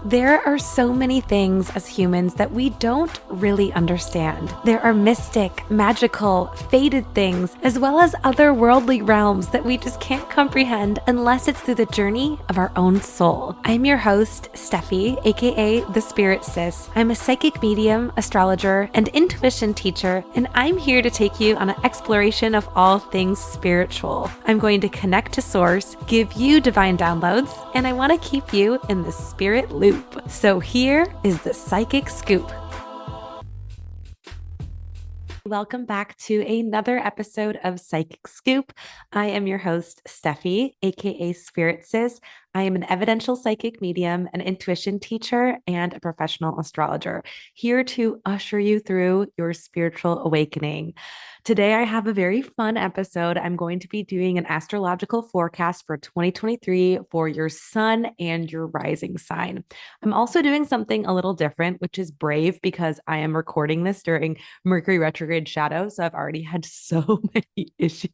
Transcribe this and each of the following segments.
There are so many things as humans that we don't really understand. There are mystic, magical, fated things, as well as otherworldly realms that we just can't comprehend unless it's through the journey of our own soul. I'm your host, Steffi, aka the Spirit Sis. I'm a psychic medium, astrologer, and intuition teacher, and I'm here to take you on an exploration of all things spiritual. I'm going to connect to Source, give you divine downloads, and I want to keep you in the spirit loop. So here is the Psychic Scoop. Welcome back to another episode of Psychic Scoop. I am your host, Steffi, aka Spirit Sis. I am an evidential psychic medium, an intuition teacher, and a professional astrologer, here to usher you through your spiritual awakening. Today, I have a very fun episode. I'm going to be doing an astrological forecast for 2023 for your sun and your rising sign. I'm also doing something a little different, which is brave because I am recording this during Mercury retrograde shadow. So I've already had so many issues.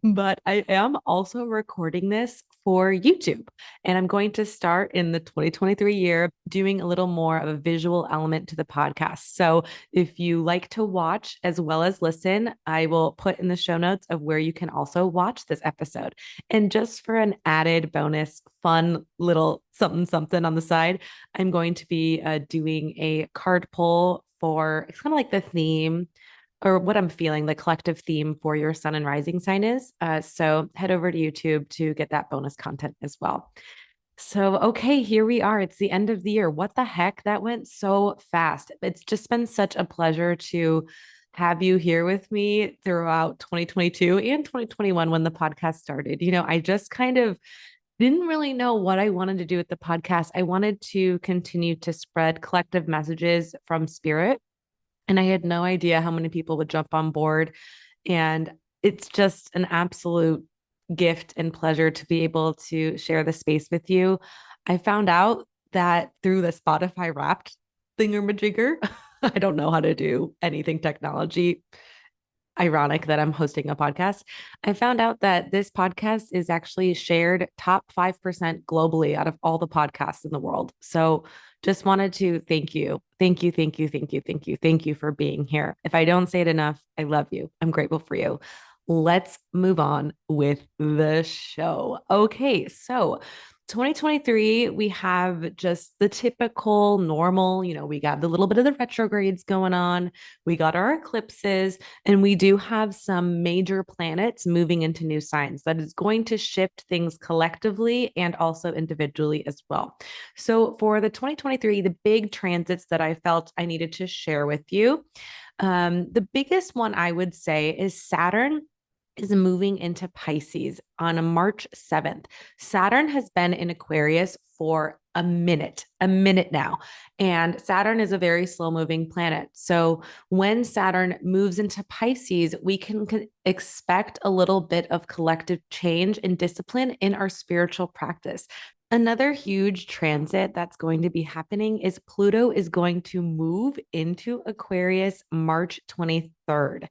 But I am also recording this for YouTube. And I'm going to start in the 2023 year doing a little more of a visual element to the podcast. So if you like to watch as well as listen, I will put in the show notes of where you can also watch this episode. And just for an added bonus, fun little something on the side, I'm going to be doing a card pull for, it's kind of like the theme or what I'm feeling, the collective theme for your sun and rising sign is. So head over to YouTube to get that bonus content as well. So, okay, here we are. It's the end of the year. What the heck? That went so fast. It's just been such a pleasure to have you here with me throughout 2022 and 2021 when the podcast started. You know, I just kind of didn't really know what I wanted to do with the podcast. I wanted to continue to spread collective messages from spirit, and I had no idea how many people would jump on board. And it's just an absolute gift and pleasure to be able to share the space with you. I found out that through the Spotify Wrapped thingamajigger, I don't know how to do anything technology. Ironic that I'm hosting a podcast. I found out that this podcast is actually shared top 5% globally out of all the podcasts in the world. So just wanted to thank you. Thank you, thank you, thank you, thank you, thank you for being here. If I don't say it enough, I love you. I'm grateful for you. Let's move on with the show. Okay, so 2023, we have just the typical normal, we got the little bit of the retrogrades going on. We got our eclipses, and we do have some major planets moving into new signs that is going to shift things collectively and also individually as well. So for the 2023, the big transits that I felt I needed to share with you, the biggest one I would say is Saturn is moving into Pisces on March 7th. Saturn has been in Aquarius for a minute now. And Saturn is a very slow moving planet. So when Saturn moves into Pisces, we can expect a little bit of collective change and discipline in our spiritual practice. Another huge transit that's going to be happening is Pluto is going to move into Aquarius March 23rd.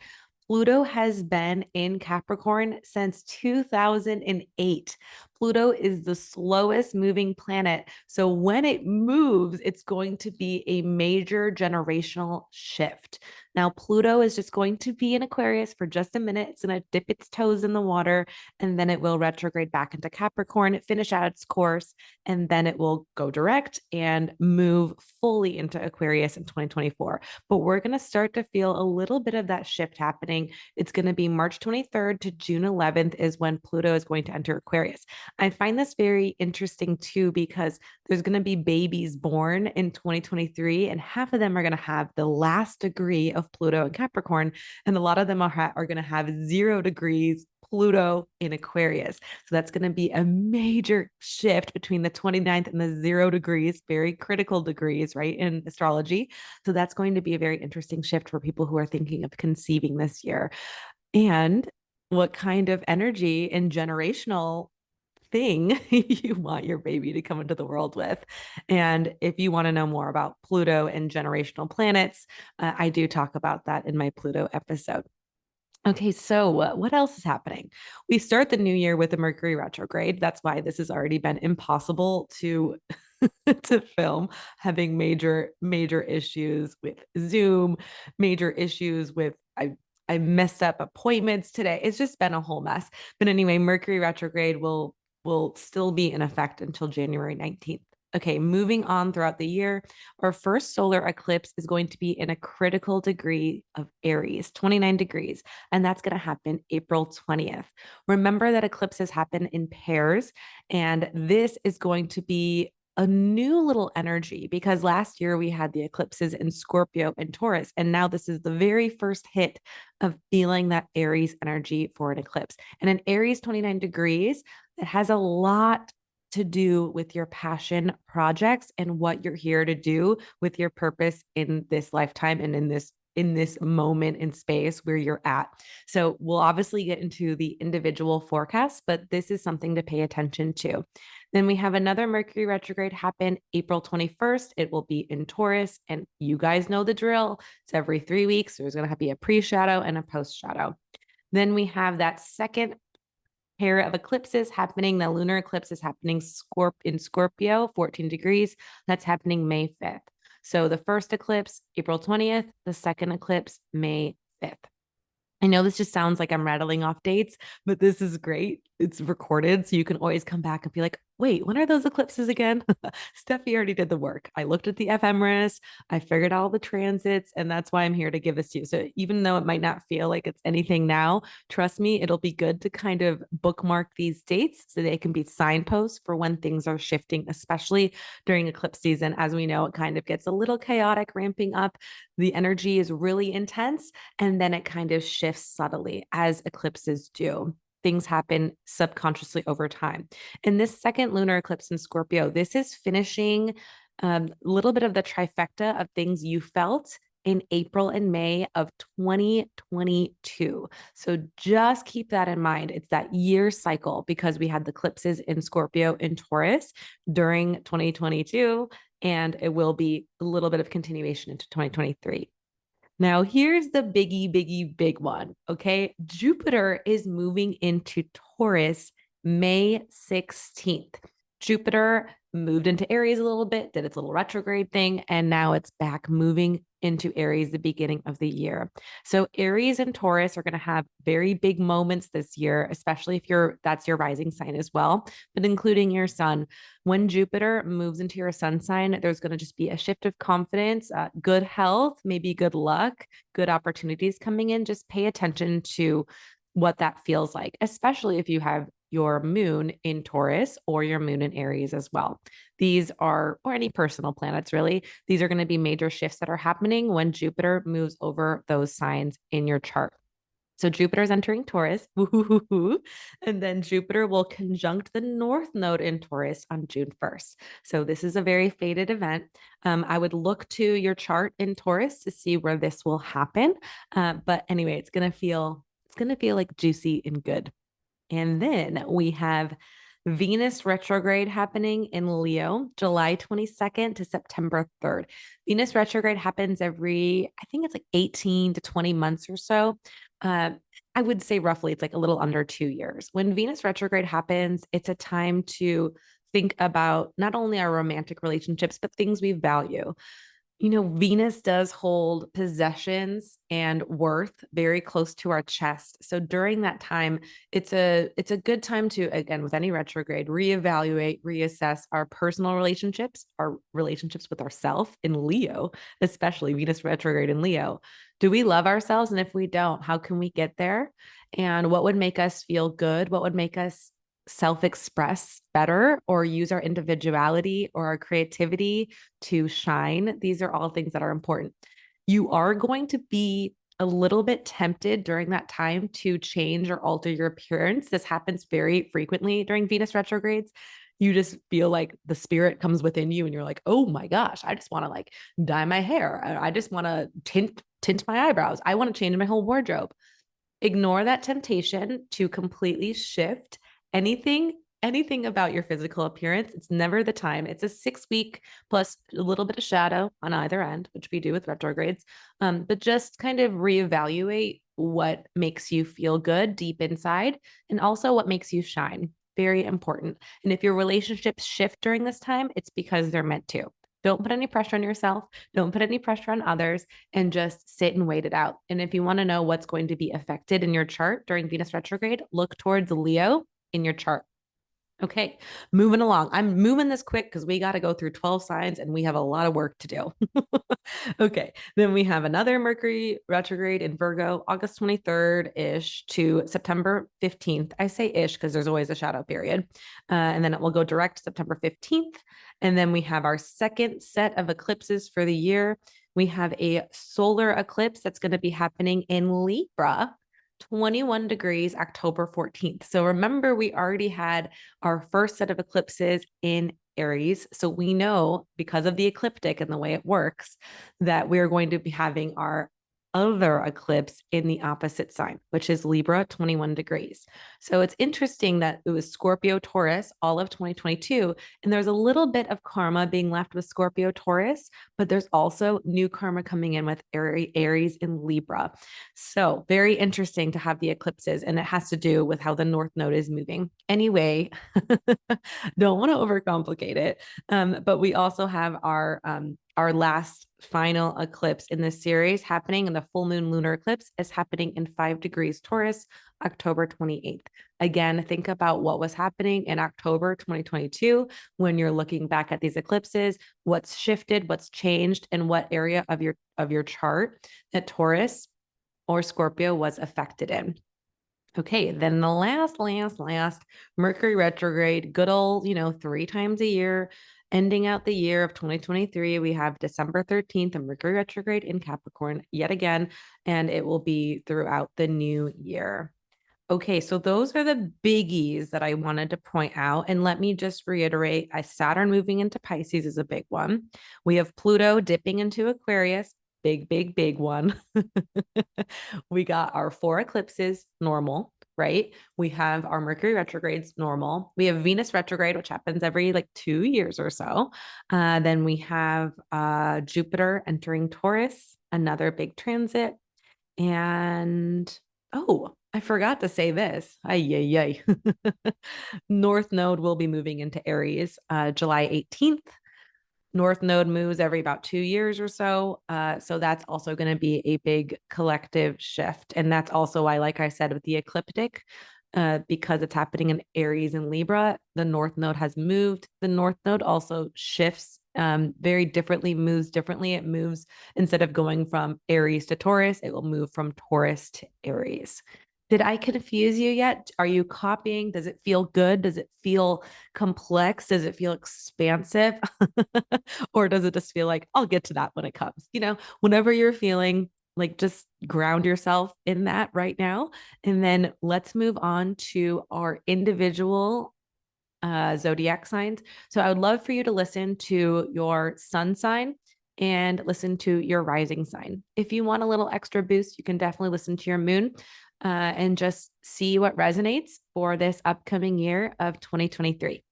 Pluto has been in Capricorn since 2008. Pluto is the slowest moving planet. So when it moves, it's going to be a major generational shift. Now, Pluto is just going to be in Aquarius for just a minute. It's going to dip its toes in the water, and then it will retrograde back into Capricorn, finish out its course, and then it will go direct and move fully into Aquarius in 2024. But we're going to start to feel a little bit of that shift happening. It's going to be March 23rd to June 11th is when Pluto is going to enter Aquarius. I find this very interesting too, because there's going to be babies born in 2023, and half of them are going to have the last degree of Pluto in Capricorn, and a lot of them are going to have 0 degrees Pluto in Aquarius. So that's going to be a major shift between the 29th and the 0 degrees, very critical degrees, right, in astrology. So that's going to be a very interesting shift for people who are thinking of conceiving this year. And what kind of energy and generational thing you want your baby to come into the world with. And if you want to know more about Pluto and generational planets, I do talk about that in my Pluto episode. Okay, so what else is happening? We start the new year with a Mercury retrograde. That's why this has already been impossible to to film, having major issues with Zoom, major issues with I messed up appointments today. It's just been a whole mess. But anyway, Mercury retrograde will still be in effect until January 19th. Okay, moving on throughout the year, our first solar eclipse is going to be in a critical degree of Aries, 29 degrees, and that's going to happen April 20th. Remember that eclipses happen in pairs, and this is going to be a new little energy because last year we had the eclipses in Scorpio and Taurus, and now this is the very first hit of feeling that Aries energy for an eclipse. And in Aries 29 degrees, it has a lot to do with your passion projects and what you're here to do with your purpose in this lifetime and in this moment in space where you're at. So we'll obviously get into the individual forecasts, but this is something to pay attention to. Then we have another Mercury retrograde happen April 21st. It will be in Taurus, and you guys know the drill. It's every 3 weeks. There's going to be a pre-shadow and a post-shadow. Then we have that second pair of eclipses happening. The lunar eclipse is happening in Scorpio, 14 degrees. That's happening May 5th. So the first eclipse, April 20th, the second eclipse, May 5th. I know this just sounds like I'm rattling off dates, but this is great. It's recorded, so you can always come back and be like, wait, when are those eclipses again? Steffi already did the work. I looked at the ephemeris, I figured out all the transits, and that's why I'm here to give this to you. So even though it might not feel like it's anything now, trust me, it'll be good to kind of bookmark these dates so they can be signposts for when things are shifting, especially during eclipse season. As we know, it kind of gets a little chaotic ramping up. The energy is really intense, and then it kind of shifts subtly as eclipses do. Things happen subconsciously over time. In this second lunar eclipse in Scorpio, this is finishing a little bit of the trifecta of things you felt in April and May of 2022. So just keep that in mind. It's that year cycle because we had the eclipses in Scorpio and Taurus during 2022, and it will be a little bit of continuation into 2023. Now, here's the big one. Okay. Jupiter is moving into Taurus May 16th. Jupiter moved into Aries a little bit, did its little retrograde thing, and now it's back moving into Aries the beginning of the year. So Aries and Taurus are going to have very big moments this year, especially if that's your rising sign as well, but including your sun. When Jupiter moves into your sun sign, there's going to just be a shift of confidence, good health, maybe good luck, good opportunities coming in. Just pay attention to what that feels like, especially if you have your moon in Taurus or your moon in Aries as well. These are, or any personal planets really, these are going to be major shifts that are happening when Jupiter moves over those signs in your chart. So Jupiter's entering Taurus, and then Jupiter will conjunct the North Node in Taurus on June 1st. So this is a very fated event. I would look to your chart in Taurus to see where this will happen. But anyway, it's gonna feel like juicy and good. And then we have Venus retrograde happening in Leo, July 22nd to September 3rd. Venus retrograde happens every, I think it's like 18 to 20 months or so. I would say roughly it's like a little under 2 years. When Venus retrograde happens, it's a time to think about not only our romantic relationships, but things we value. You know, Venus does hold possessions and worth very close to our chest. So during that time, it's a good time to, again, with any retrograde, reevaluate, reassess our personal relationships, our relationships with ourselves in Leo, especially Venus retrograde in Leo. Do we love ourselves? And if we don't, how can we get there? And what would make us feel good? What would make us self-express better or use our individuality or our creativity to shine? These are all things that are important. You are going to be a little bit tempted during that time to change or alter your appearance. This happens very frequently during Venus retrogrades. You just feel like the spirit comes within you and you're like, oh my gosh, I just want to like dye my hair. I just want to tint my eyebrows. I want to change my whole wardrobe. Ignore that temptation to completely shift anything about your physical appearance. It's never the time. It's a 6-week plus a little bit of shadow on either end, which we do with retrogrades. But just kind of reevaluate what makes you feel good deep inside and also what makes you shine. Very important. And if your relationships shift during this time, it's because they're meant to. Don't put any pressure on yourself. Don't put any pressure on others, and just sit and wait it out. And if you want to know what's going to be affected in your chart during Venus retrograde, look towards Leo in your chart. Okay, moving along. I'm moving this quick because we got to go through 12 signs and we have a lot of work to do. Okay, then we have another Mercury retrograde in Virgo, August 23rd-ish to September 15th. I say ish because there's always a shadow period. And then it will go direct September 15th. And then we have our second set of eclipses for the year. We have a solar eclipse that's going to be happening in Libra, 21 degrees, October 14th. So remember, we already had our first set of eclipses in Aries. So we know, because of the ecliptic and the way it works, that we're going to be having our other eclipse in the opposite sign, which is Libra, 21 degrees. So it's interesting that it was Scorpio Taurus all of 2022. And there's a little bit of karma being left with Scorpio Taurus, but there's also new karma coming in with Aries in Libra. So very interesting to have the eclipses, and it has to do with how the North Node is moving. Anyway, don't want to overcomplicate it. But we also have our last final eclipse in this series happening, and the full moon lunar eclipse is happening in 5 degrees Taurus, October 28th. Again, think about what was happening in October 2022 when you're looking back at these eclipses, what's shifted, what's changed, and what area of your chart that Taurus or Scorpio was affected in. Okay, then the last Mercury retrograde, good old, 3 times a year, ending out the year of 2023. We have December 13th, a Mercury retrograde in Capricorn yet again, and it will be throughout the new year. Okay, so those are the biggies that I wanted to point out. And let me just reiterate, Saturn moving into Pisces is a big one. We have Pluto dipping into Aquarius, big one. We got our 4 eclipses, normal, right? We have our Mercury retrogrades, normal. We have Venus retrograde, which happens every 2 years or so. Then we have Jupiter entering Taurus, another big transit. And oh, I forgot to say this. Ay. North Node will be moving into Aries July 18th. North Node moves every about 2 years or so. So that's also going to be a big collective shift. And that's also why, like I said, with the ecliptic, because it's happening in Aries and Libra, the North Node has moved. The North Node also shifts very differently, moves differently. It moves, instead of going from Aries to Taurus, it will move from Taurus to Aries. Did I confuse you yet? Are you copying? Does it feel good? Does it feel complex? Does it feel expansive? Or does it just feel like, I'll get to that when it comes? Whenever you're feeling like, just ground yourself in that right now. And then let's move on to our individual zodiac signs. So I would love for you to listen to your sun sign and listen to your rising sign. If you want a little extra boost, you can definitely listen to your moon and just see what resonates for this upcoming year of 2023.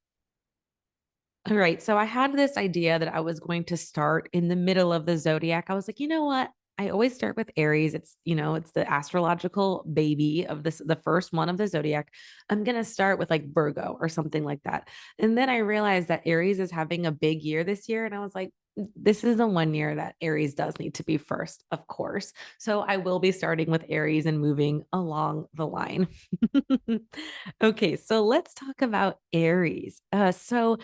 All right. So I had this idea that I was going to start in the middle of the zodiac. I was like, you know what? I always start with Aries. It's the astrological baby of the first one of the zodiac. I'm going to start with Virgo or something like that. And then I realized that Aries is having a big year this year. And I was like, this is the one year that Aries does need to be first, of course. So I will be starting with Aries and moving along the line. Okay. So let's talk about Aries. So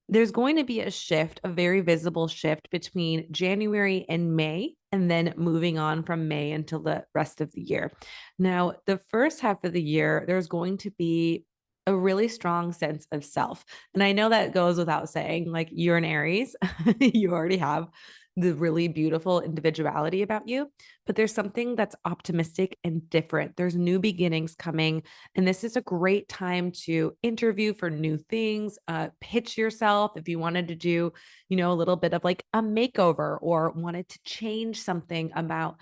there's going to be a shift, a very visible shift between January and May, and then moving on from May until the rest of the year. Now, the first half of the year, there's going to be a really strong sense of self. And I know that goes without saying, you're an Aries, you already have the really beautiful individuality about you, but there's something that's optimistic and different. There's new beginnings coming, and this is a great time to interview for new things, pitch yourself if you wanted to do, a little bit of a makeover, or wanted to change something about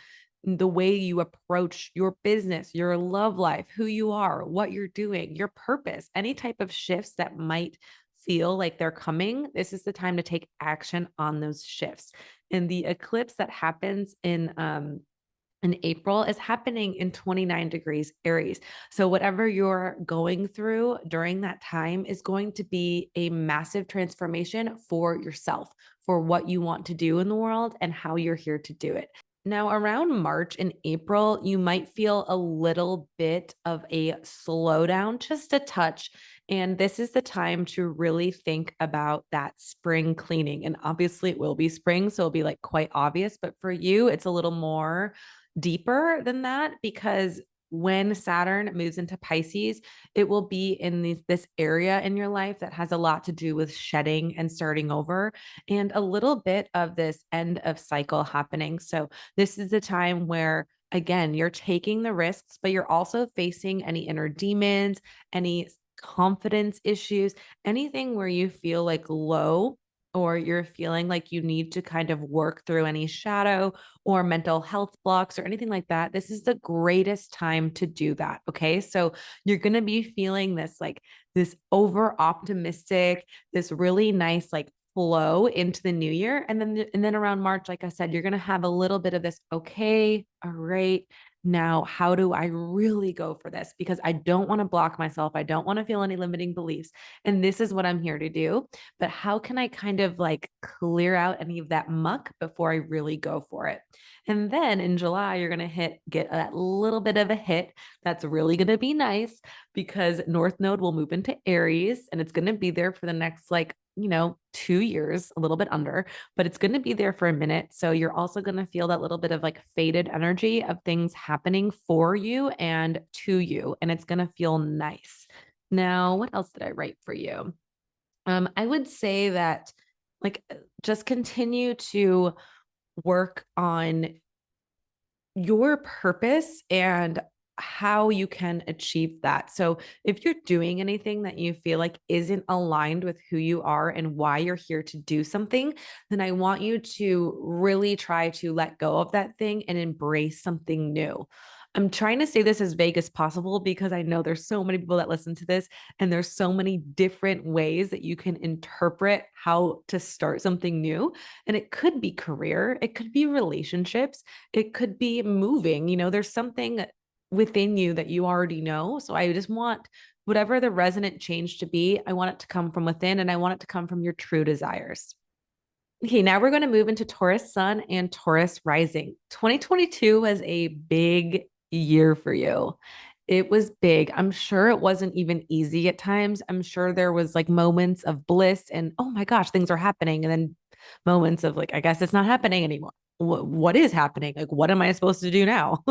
the way you approach your business, your love life, who you are, what you're doing, your purpose, any type of shifts that might feel like they're coming. This is the time to take action on those shifts. And the eclipse that happens in in April is happening in 29 degrees Aries. So, whatever you're going through during that time is going to be a massive transformation for yourself, for what you want to do in the world and how you're here to do it. Now, around March and April, you might feel a little bit of a slowdown, just a touch. And this is the time to really think about that spring cleaning. And obviously, it will be spring, so it'll be like quite obvious. But for you, it's a little more deeper than that because when Saturn moves into Pisces, it will be in this area in your life that has a lot to do with shedding and starting over and a little bit of this end of cycle happening. So, this is the time where, again, you're taking the risks, but you're also facing any inner demons, any confidence issues, anything where you feel like low or you're feeling like you need to kind of work through any shadow or mental health blocks or anything like that. This is the greatest time to do that. Okay. So you're going to be feeling this like this over optimistic, this really nice, like flow into the new year. And then around March, like I said, you're going to have a little bit of this, okay, all right, now how do I really go for this? Because I don't want to block myself. I don't want to feel any limiting beliefs. And this is what I'm here to do. But how can I kind of like clear out any of that muck before I really go for it? And then in July, you're going to get that little bit of a hit. That's really going to be nice because North Node will move into Aries and it's going to be there for the next 2 years, a little bit under, but it's going to be there for a minute. So you're also going to feel that little bit of like faded energy of things happening for you and to you. And it's going to feel nice. Now, what else did I write for you? I would say that just continue to work on your purpose and how you can achieve that. So, if you're doing anything that you feel like isn't aligned with who you are and why you're here to do something, then I want you to really try to let go of that thing and embrace something new. I'm trying to say this as vague as possible because I know there's so many people that listen to this and there's so many different ways that you can interpret how to start something new. And it could be career, it could be relationships, it could be moving. There's something within you that you already know. So I just want whatever the resonant change to be, I want it to come from within and I want it to come from your true desires. Okay, now we're going to move into Taurus Sun and Taurus Rising. 2022 was a big year for you. It was big. I'm sure it wasn't even easy at times. I'm sure there was like moments of bliss and oh my gosh, things are happening. And then moments of like, I guess it's not happening anymore. What is happening? Like, what am I supposed to do now?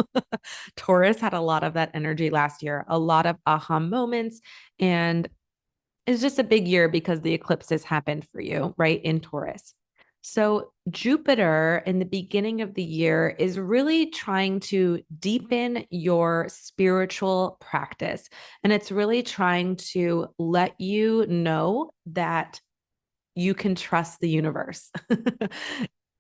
Taurus had a lot of that energy last year, a lot of aha moments. And it's just a big year because the eclipses happened for you, right? In Taurus. So, Jupiter in the beginning of the year is really trying to deepen your spiritual practice. And it's really trying to let you know that you can trust the universe.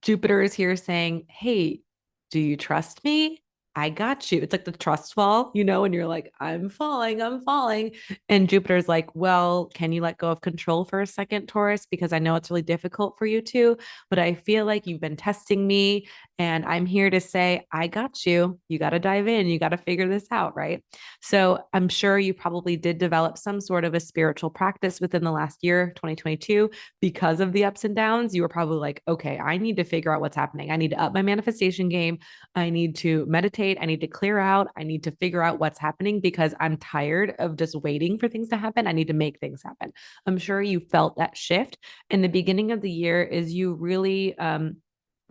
Jupiter is here saying, hey, do you trust me? I got you. It's like the trust fall, and you're like, I'm falling, I'm falling. And Jupiter's like, well, can you let go of control for a second, Taurus? Because I know it's really difficult for you to, but I feel like you've been testing me and I'm here to say, I got you. You got to dive in. You got to figure this out, right? So I'm sure you probably did develop some sort of a spiritual practice within the last year, 2022, because of the ups and downs. You were probably like, okay, I need to figure out what's happening. I need to up my manifestation game. I need to meditate. I need to clear out. I need to figure out what's happening because I'm tired of just waiting for things to happen. I need to make things happen. I'm sure you felt that shift. And the beginning of the year is you really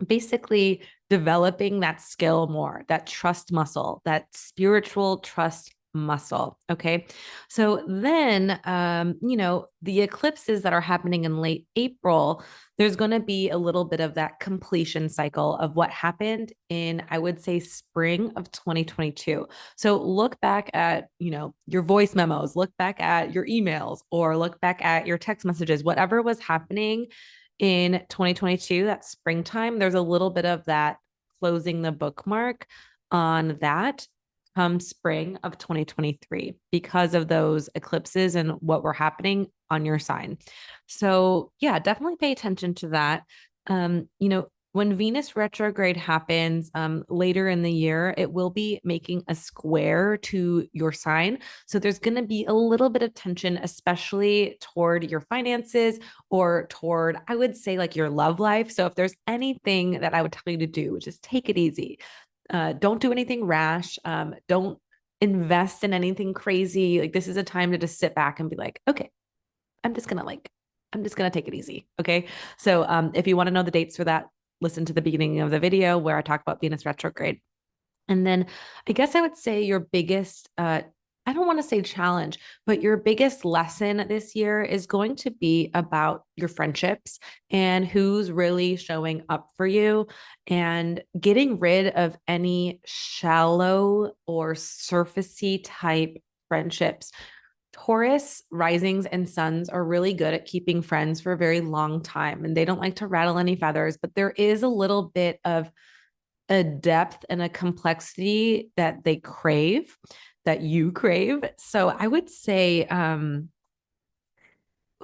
basically developing that skill more, that trust muscle, that spiritual trust muscle. Okay. So then, the eclipses that are happening in late April, there's going to be a little bit of that completion cycle of what happened in, I would say, spring of 2022. So look back at, your voice memos, look back at your emails, or look back at your text messages, whatever was happening in 2022, that springtime. There's a little bit of that closing the bookmark on that come spring of 2023 because of those eclipses and what were happening on your sign. So yeah, definitely pay attention to that. when Venus retrograde happens later in the year, it will be making a square to your sign. So there's going to be a little bit of tension, especially toward your finances or toward, I would say, like your love life. So if there's anything that I would tell you to do, just take it easy. Don't do anything rash. Don't invest in anything crazy. Like this is a time to just sit back and be like, okay, I'm just gonna take it easy. Okay. So if you want to know the dates for that, listen to the beginning of the video where I talk about Venus retrograde. And then I guess I would say your biggest, I don't want to say challenge, but your biggest lesson this year is going to be about your friendships and who's really showing up for you and getting rid of any shallow or surfacey type friendships. Taurus risings and suns are really good at keeping friends for a very long time and they don't like to rattle any feathers, but there is a little bit of a depth and a complexity that they crave, that you crave. So I would say,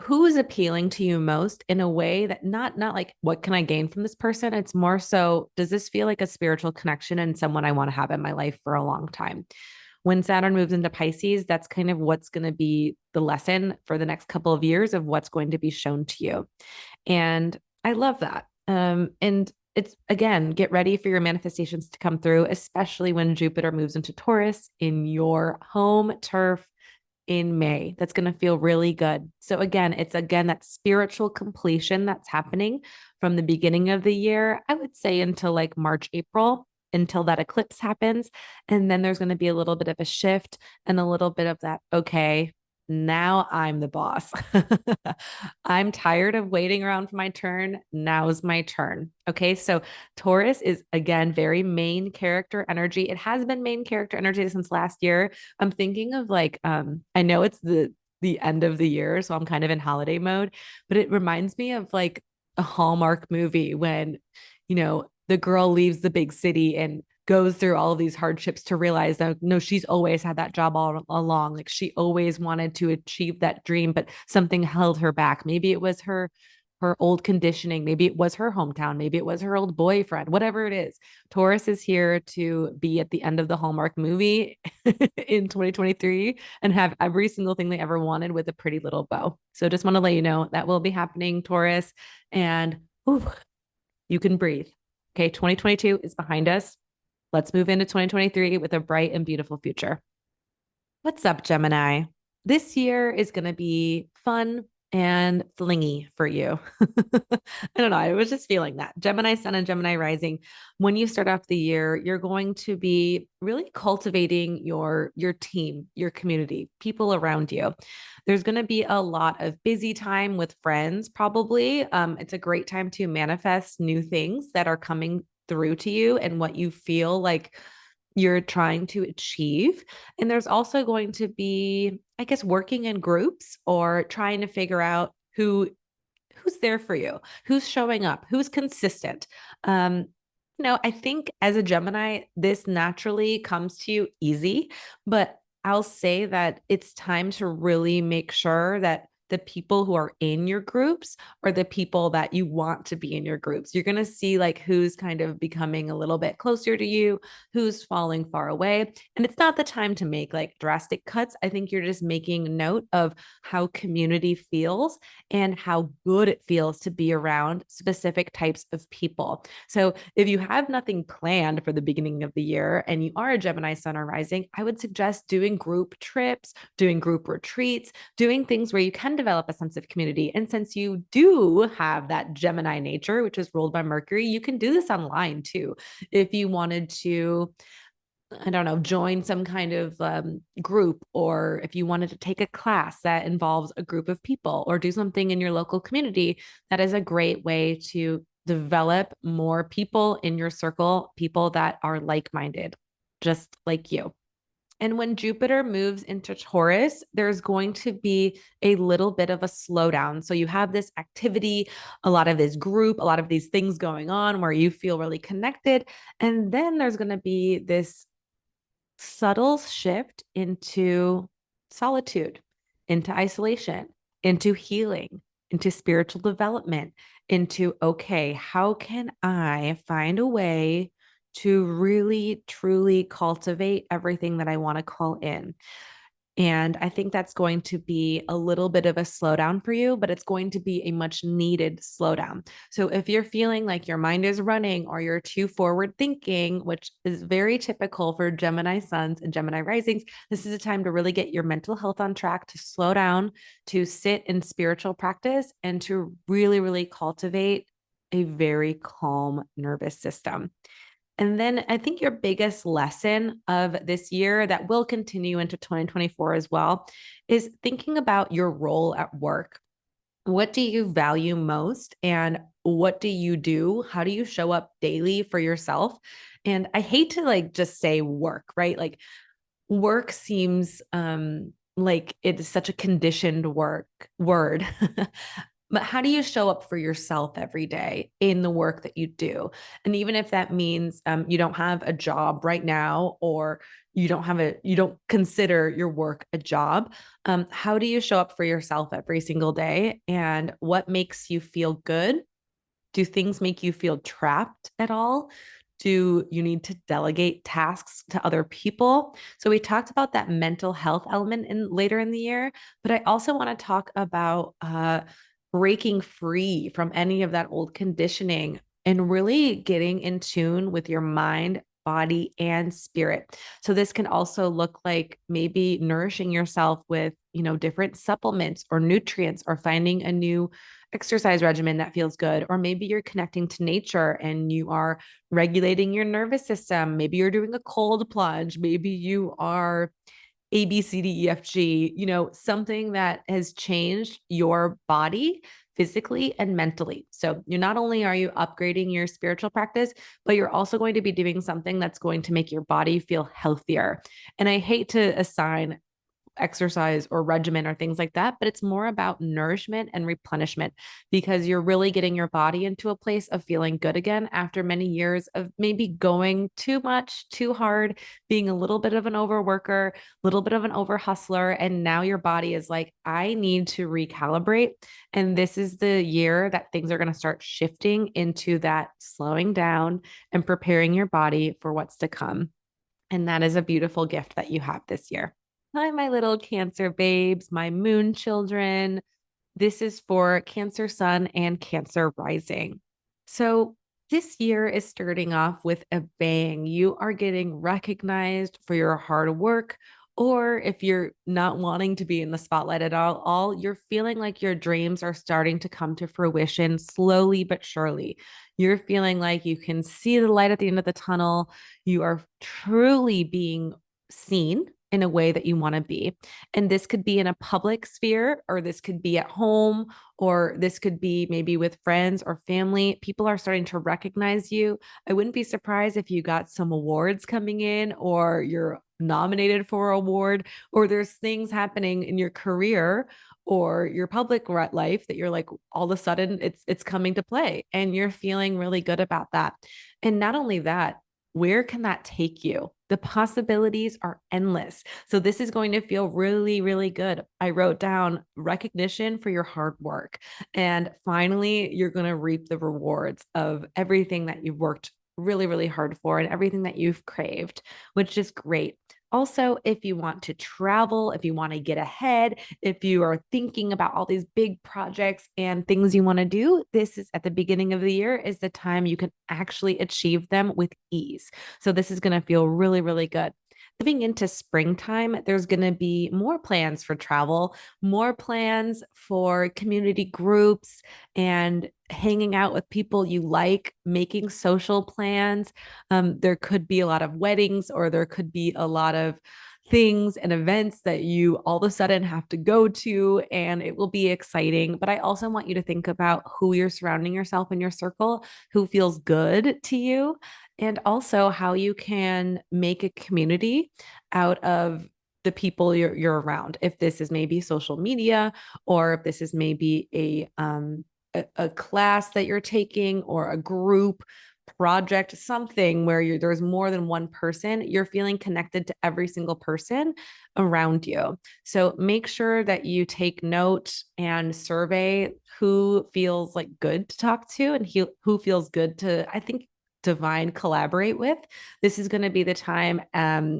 who is appealing to you most in a way that not like what can I gain from this person? It's more so, does this feel like a spiritual connection and someone I want to have in my life for a long time? When Saturn moves into Pisces, that's kind of what's going to be the lesson for the next couple of years of what's going to be shown to you. And I love that. And it's again, get ready for your manifestations to come through, especially when Jupiter moves into Taurus in your home turf in May. That's going to feel really good. So again, it's again that spiritual completion that's happening from the beginning of the year, I would say until like March, April, until that eclipse happens. And then there's going to be a little bit of a shift and a little bit of that, okay, now I'm the boss. I'm tired of waiting around for my turn. Now's my turn. Okay. So Taurus is again very main character energy. It has been main character energy since last year. I'm thinking of like, I know it's the end of the year, so I'm kind of in holiday mode, but it reminds me of like a Hallmark movie when, the girl leaves the big city and goes through all of these hardships to realize that no, she's always had that job all along. Like she always wanted to achieve that dream, but something held her back. Maybe it was her old conditioning, maybe it was her hometown, maybe it was her old boyfriend, whatever it is. Taurus is here to be at the end of the Hallmark movie in 2023 and have every single thing they ever wanted with a pretty little bow. So just want to let you know that will be happening, Taurus, and you can breathe. Okay, 2022 is behind us. Let's move into 2023 with a bright and beautiful future. What's up, Gemini? This year is going to be fun and flingy for you. I don't know. I was just feeling that. Gemini Sun and Gemini Rising, when you start off the year, you're going to be really cultivating your team, your community, people around you. There's going to be a lot of busy time with friends, probably. It's a great time to manifest new things that are coming through to you and what you feel like you're trying to achieve. And there's also going to be, I guess, working in groups or trying to figure out who's there for you, who's showing up, who's consistent. I think as a Gemini, this naturally comes to you easy, but I'll say that it's time to really make sure that the people who are in your groups are the people that you want to be in your groups. You're going to see like who's kind of becoming a little bit closer to you, who's falling far away. And it's not the time to make like drastic cuts. I think you're just making note of how community feels and how good it feels to be around specific types of people. So if you have nothing planned for the beginning of the year and you are a Gemini Sun or Rising, I would suggest doing group trips, doing group retreats, doing things where you can develop a sense of community. And since you do have that Gemini nature, which is ruled by Mercury, you can do this online too. If you wanted to, I don't know, join some kind of group, or if you wanted to take a class that involves a group of people or do something in your local community, that is a great way to develop more people in your circle, people that are like-minded, just like you. And when Jupiter moves into Taurus, there's going to be a little bit of a slowdown. So you have this activity, a lot of this group, a lot of these things going on where you feel really connected. And then there's going to be this subtle shift into solitude, into isolation, into healing, into spiritual development, into, okay, how can I find a way to really, truly cultivate everything that I want to call in? And I think that's going to be a little bit of a slowdown for you, but it's going to be a much needed slowdown. So if you're feeling like your mind is running or you're too forward thinking, which is very typical for Gemini suns and Gemini risings, this is a time to really get your mental health on track, to slow down, to sit in spiritual practice, and to really, really cultivate a very calm nervous system. And then I think your biggest lesson of this year that will continue into 2024 as well is thinking about your role at work. What do you value most? And what do you do? How do you show up daily for yourself? And I hate to like just say work, right? Like work seems like it is such a conditioned work word. But how do you show up for yourself every day in the work that you do? And even if that means you don't have a job right now, or you don't consider your work a job, how do you show up for yourself every single day? And what makes you feel good? Do things make you feel trapped at all? Do you need to delegate tasks to other people? So we talked about that mental health element in later in the year, but I also want to talk about breaking free from any of that old conditioning and really getting in tune with your mind, body, and spirit. So this can also look like maybe nourishing yourself with, different supplements or nutrients, or finding a new exercise regimen that feels good. Or maybe you're connecting to nature and you are regulating your nervous system. Maybe you're doing a cold plunge. Maybe you are A, B, C, D, E, F, G, something that has changed your body physically and mentally. So you're not only are you upgrading your spiritual practice, but you're also going to be doing something that's going to make your body feel healthier. And I hate to assign exercise or regimen or things like that, but it's more about nourishment and replenishment, because you're really getting your body into a place of feeling good again after many years of maybe going too much, too hard, being a little bit of an overworker, a little bit of an over hustler. And now your body is like, I need to recalibrate. And this is the year that things are going to start shifting into that slowing down and preparing your body for what's to come. And that is a beautiful gift that you have this year. Hi, my little Cancer babes, my moon children. This is for Cancer Sun and Cancer Rising. So, this year is starting off with a bang. You are getting recognized for your hard work, or if you're not wanting to be in the spotlight at all, you're feeling like your dreams are starting to come to fruition slowly but surely. You're feeling like you can see the light at the end of the tunnel. You are truly being seen in a way that you want to be. And this could be in a public sphere, or this could be at home, or this could be maybe with friends or family. People are starting to recognize you. I wouldn't be surprised if you got some awards coming in, or you're nominated for an award, or there's things happening in your career or your public life that you're like, all of a sudden it's coming to play and you're feeling really good about that. And not only that, where can that take you? The possibilities are endless. So this is going to feel really, really good. I wrote down recognition for your hard work. And finally, you're going to reap the rewards of everything that you've worked really, really hard for and everything that you've craved, which is great. Also, if you want to travel, if you want to get ahead, if you are thinking about all these big projects and things you want to do, this is at the beginning of the year is the time you can actually achieve them with ease. So this is going to feel really, really good. Moving into springtime, there's going to be more plans for travel, more plans for community groups and hanging out with people you like, making social plans. There could be a lot of weddings, or there could be a lot of things and events that you all of a sudden have to go to, and it will be exciting. But I also want you to think about who you're surrounding yourself in your circle, who feels good to you, and also how you can make a community out of the people you're around. If this is maybe social media, or if this is maybe a class that you're taking, or a group project, something where there's more than one person, you're feeling connected to every single person around you. So make sure that you take note and survey who feels like good to talk to and who feels good to, I think, divine collaborate with. This is going to be the time,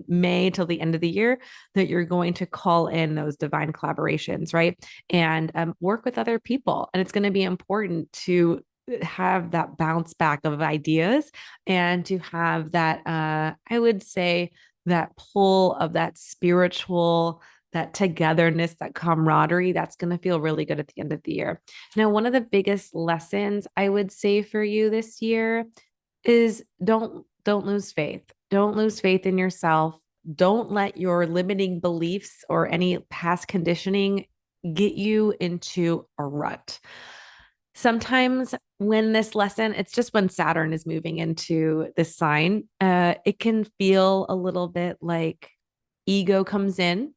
May till the end of the year, that you're going to call in those divine collaborations, right? And work with other people. And it's going to be important to have that bounce back of ideas and to have that, I would say, that pull of that spiritual, that togetherness, that camaraderie, that's going to feel really good at the end of the year. Now, one of the biggest lessons I would say for you this year is don't lose faith. Don't lose faith in yourself. Don't let your limiting beliefs or any past conditioning get you into a rut. Sometimes when this lesson, it's just when Saturn is moving into this sign, it can feel a little bit like ego comes in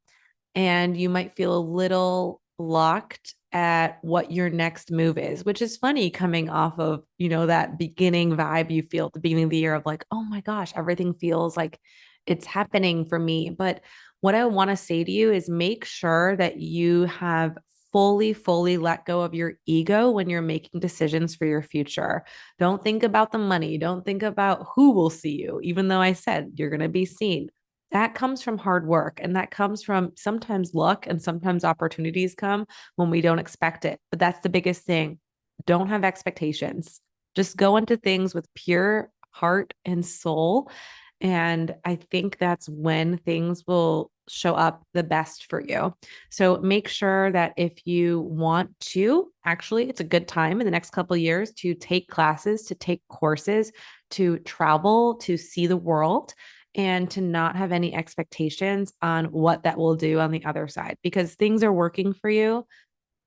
and you might feel a little blocked at what your next move is, which is funny coming off of, that beginning vibe you feel at the beginning of the year of like, oh my gosh, everything feels like it's happening for me. But what I want to say to you is make sure that you have fully let go of your ego when you're making decisions for your future. Don't think about the money. Don't think about who will see you, even though I said you're going to be seen. That comes from hard work, and that comes from sometimes luck, and sometimes opportunities come when we don't expect it. But that's the biggest thing. Don't have expectations. Just go into things with pure heart and soul. And I think that's when things will show up the best for you. So make sure that if you want to, actually, it's a good time in the next couple of years to take classes, to take courses, to travel, to see the world, and to not have any expectations on what that will do on the other side, because things are working for you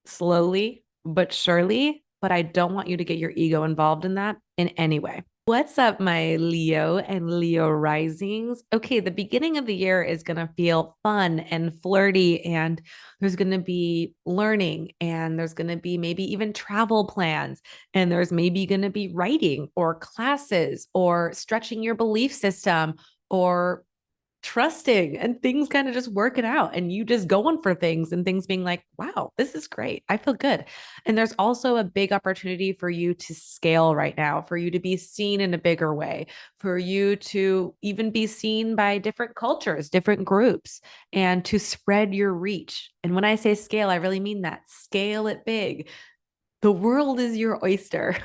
slowly but surely. But I don't want you to get your ego involved in that in any way. What's up, my Leo and Leo risings? Okay, the beginning of the year is going to feel fun and flirty, and there's going to be learning, and there's going to be maybe even travel plans, and there's maybe going to be writing or classes or stretching your belief system or trusting and things kind of just working out and you just going for things and things being like, wow, this is great. I feel good. And there's also a big opportunity for you to scale right now, for you to be seen in a bigger way, for you to even be seen by different cultures, different groups, and to spread your reach. And when I say scale, I really mean that. Scale it big. The world is your oyster.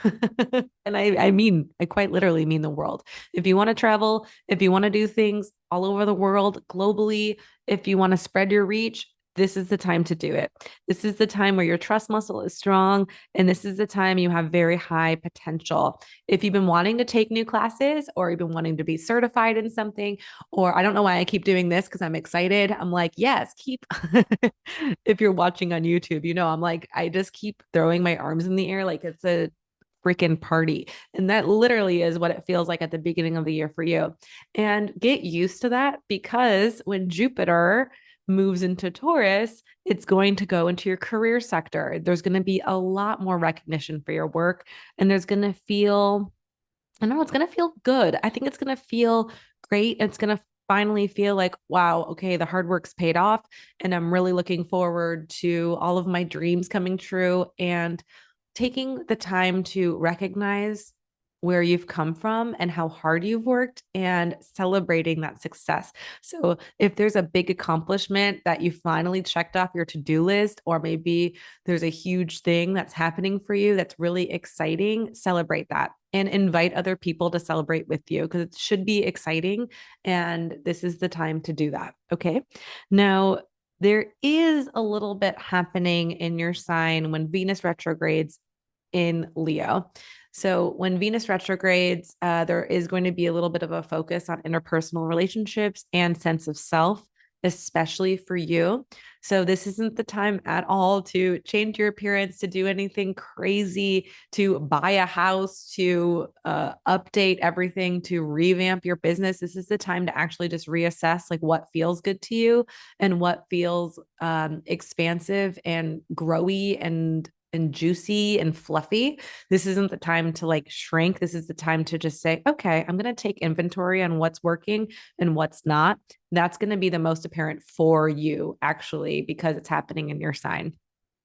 And I quite literally mean the world. If you want to travel, if you want to do things all over the world globally, if you want to spread your reach, this is the time to do it. This is the time where your trust muscle is strong. And this is the time you have very high potential. If you've been wanting to take new classes, or you've been wanting to be certified in something, or I don't know why I keep doing this because I'm excited. I'm like, yes, keep. If you're watching on YouTube, I'm like, I just keep throwing my arms in the air like it's a freaking party. And that literally is what it feels like at the beginning of the year for you. And get used to that, because when Jupiter moves into Taurus, it's going to go into your career sector. There's going to be a lot more recognition for your work, and there's going to feel, I don't know, it's going to feel good. I think it's going to feel great. It's going to finally feel like, wow, okay, the hard work's paid off. And I'm really looking forward to all of my dreams coming true, and taking the time to recognize where you've come from and how hard you've worked, and celebrating that success. So if there's a big accomplishment that you finally checked off your to-do list, or maybe there's a huge thing that's happening for you that's really exciting, celebrate that and invite other people to celebrate with you, because it should be exciting. And this is the time to do that. Okay. Now, there is a little bit happening in your sign when Venus retrogrades in Leo. So when Venus retrogrades, there is going to be a little bit of a focus on interpersonal relationships and sense of self, especially for you. So this isn't the time at all to change your appearance, to do anything crazy, to buy a house, to update everything, to revamp your business. This is the time to actually just reassess like what feels good to you and what feels expansive and growy and and juicy and fluffy. This isn't the time to like shrink. This is the time to just say, okay, I'm going to take inventory on what's working and what's not. That's going to be the most apparent for you, actually, because it's happening in your sign.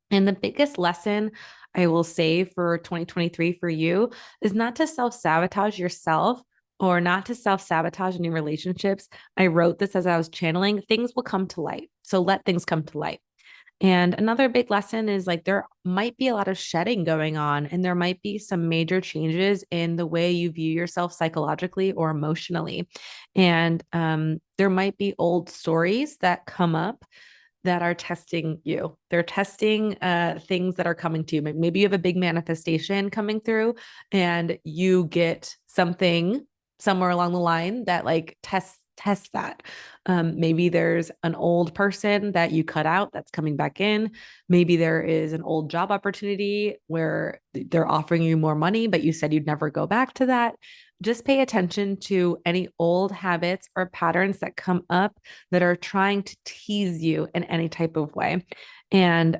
And the biggest lesson I will say for 2023 for you is not to self sabotage yourself or not to self sabotage in your relationships. I wrote this as I was channeling. Things will come to light. So let things come to light. And another big lesson is like there might be a lot of shedding going on, and there might be some major changes in the way you view yourself psychologically or emotionally. And there might be old stories that come up that are testing you. They're testing things that are coming to you. Maybe you have a big manifestation coming through and you get something somewhere along the line that like test that. Maybe there's an old person that you cut out that's coming back in. Maybe there is an old job opportunity where they're offering you more money, but you said you'd never go back to that. Just pay attention to any old habits or patterns that come up that are trying to tease you in any type of way. And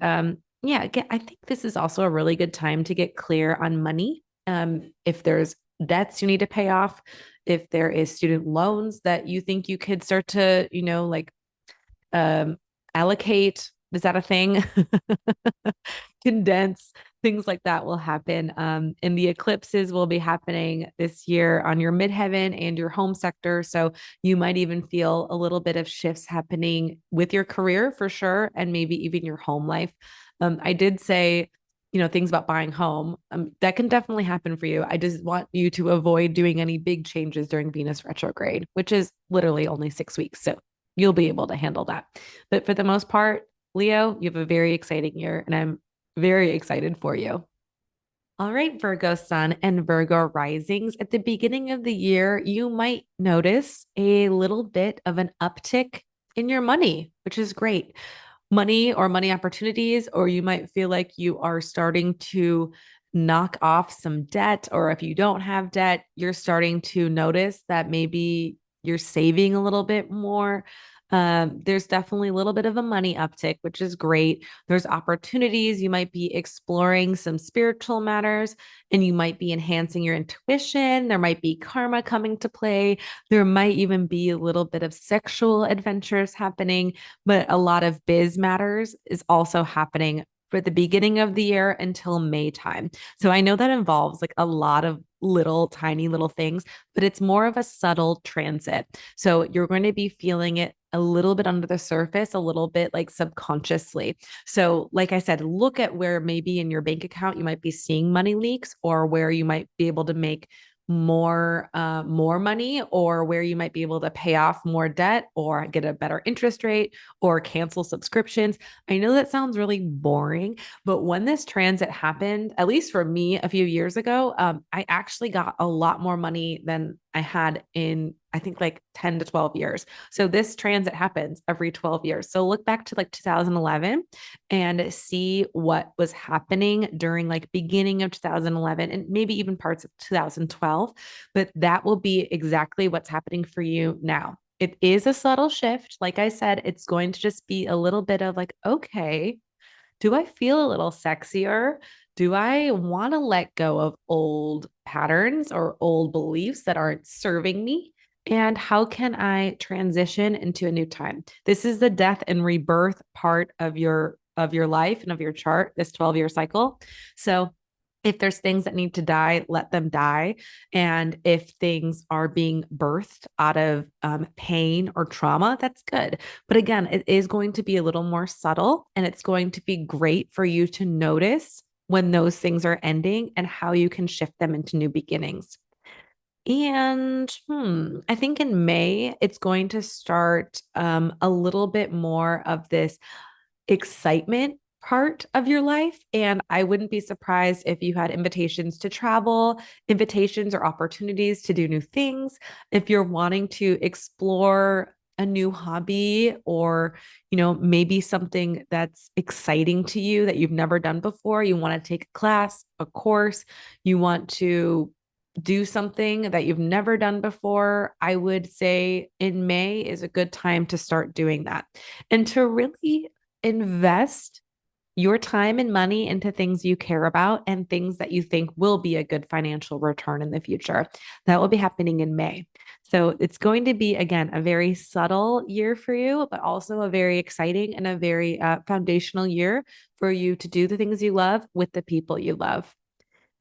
yeah, again, I think this is also a really good time to get clear on money. If there's debts you need to pay off, if there is student loans that you think you could start to, like allocate, is that a thing? Condense, things like that will happen. And the eclipses will be happening this year on your midheaven and your home sector. So you might even feel a little bit of shifts happening with your career for sure, and maybe even your home life. I did say, things about buying home. That can definitely happen for you. I just want you to avoid doing any big changes during Venus retrograde, which is literally only 6 weeks. So you'll be able to handle that. But for the most part, Leo, you have a very exciting year, and I'm very excited for you. All right, Virgo sun and Virgo risings. At the beginning of the year, you might notice a little bit of an uptick in your money, which is great. Money or money opportunities, or you might feel like you are starting to knock off some debt, or if you don't have debt, you're starting to notice that maybe you're saving a little bit more. There's definitely a little bit of a money uptick, which is great. There's opportunities. You might be exploring some spiritual matters and you might be enhancing your intuition. There might be karma coming to play. There might even be a little bit of sexual adventures happening, but a lot of biz matters is also happening for the beginning of the year until May time. So I know that involves like a lot of little tiny little things, but it's more of a subtle transit. So you're going to be feeling it a little bit under the surface, a little bit like subconsciously. So, like I said, look at where maybe in your bank account you might be seeing money leaks, or where you might be able to make more money, or where you might be able to pay off more debt or get a better interest rate or cancel subscriptions. I know that sounds really boring, but when this transit happened, at least for me a few years ago, I actually got a lot more money than I had in, I think, like 10 to 12 years. So this transit happens every 12 years. So look back to like 2011 and see what was happening during like beginning of 2011 and maybe even parts of 2012. But that will be exactly what's happening for you now. It is a subtle shift. Like I said, it's going to just be a little bit of like, okay, do I feel a little sexier? Do I want to let go of old patterns or old beliefs that aren't serving me? And how can I transition into a new time? This is the death and rebirth part of your life and of your chart, this 12-year cycle. So if there's things that need to die, let them die. And if things are being birthed out of pain or trauma, that's good. But again, it is going to be a little more subtle, and it's going to be great for you to notice when those things are ending and how you can shift them into new beginnings. And I think in May, it's going to start a little bit more of this excitement part of your life. And I wouldn't be surprised if you had invitations to travel, invitations or opportunities to do new things. If you're wanting to explore a new hobby, or, maybe something that's exciting to you that you've never done before, you want to take a class, a course, you want to do something that you've never done before, I would say in May is a good time to start doing that and to really invest your time and money into things you care about and things that you think will be a good financial return in the future. That will be happening in May. So it's going to be, again, a very subtle year for you, but also a very exciting and a very foundational year for you to do the things you love with the people you love.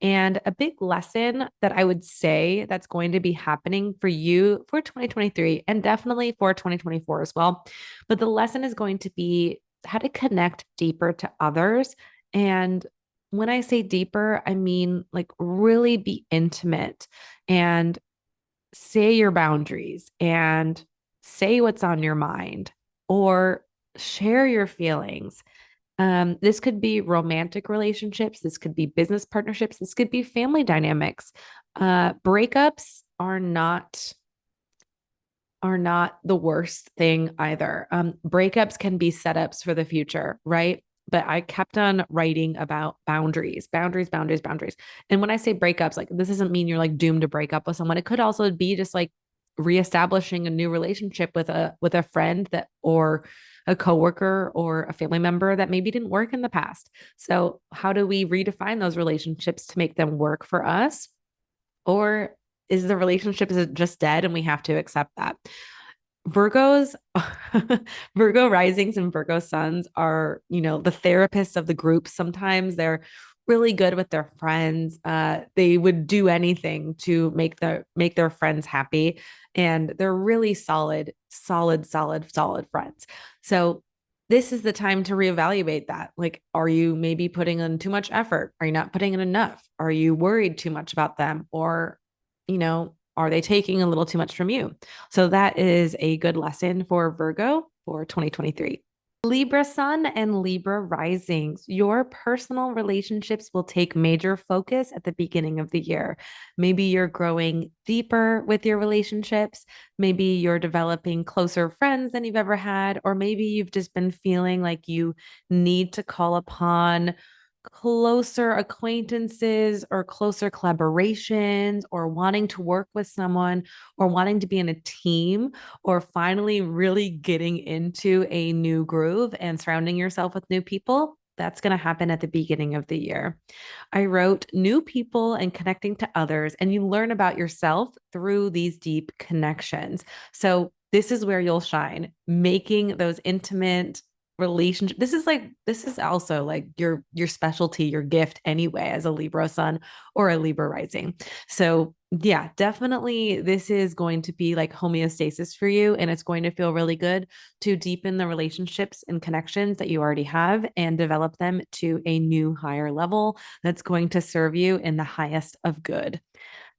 And a big lesson that I would say that's going to be happening for you for 2023 and definitely for 2024 as well. But the lesson is going to be how to connect deeper to others. And when I say deeper, I mean like really be intimate and say your boundaries and say what's on your mind or share your feelings. This could be romantic relationships. This could be business partnerships. This could be family dynamics. Breakups are not the worst thing either. Breakups can be setups for the future, right? But I kept on writing about boundaries, boundaries, boundaries, boundaries. And when I say breakups, like this doesn't mean you're like doomed to break up with someone. It could also be just like reestablishing a new relationship with a friend that or a coworker or a family member that maybe didn't work in the past. So how do we redefine those relationships to make them work for us? Or is the relationship is it just dead and we have to accept that? Virgos, Virgo risings and Virgo suns are, the therapists of the group. Sometimes they're really good with their friends. They would do anything to make their friends happy. And they're really solid friends. So this is the time to reevaluate that. Like, are you maybe putting in too much effort? Are you not putting in enough? Are you worried too much about them? Or, are they taking a little too much from you? So that is a good lesson for Virgo for 2023. Libra sun and Libra risings, your personal relationships will take major focus at the beginning of the year. Maybe you're growing deeper with your relationships. Maybe you're developing closer friends than you've ever had, or maybe you've just been feeling like you need to call upon closer acquaintances or closer collaborations or wanting to work with someone or wanting to be in a team or finally really getting into a new groove and surrounding yourself with new people. That's going to happen at the beginning of the year. I wrote new people and connecting to others, and you learn about yourself through these deep connections. So, this is where you'll shine, making those intimate relationship. This is also like your specialty, your gift anyway, as a Libra sun or a Libra rising. So yeah, definitely this is going to be like homeostasis for you, and it's going to feel really good to deepen the relationships and connections that you already have and develop them to a new higher level that's going to serve you in the highest of good.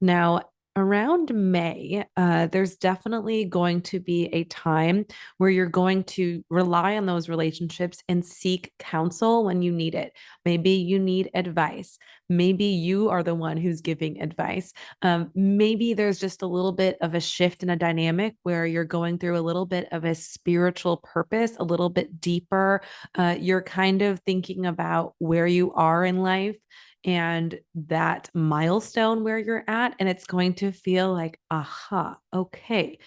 Now, around May, there's definitely going to be a time where you're going to rely on those relationships and seek counsel when you need it. Maybe you need advice. Maybe you are the one who's giving advice. Maybe there's just a little bit of a shift in a dynamic where you're going through a little bit of a spiritual purpose, a little bit deeper. You're kind of thinking about where you are in life and that milestone where you're at. And it's going to feel like, aha, okay,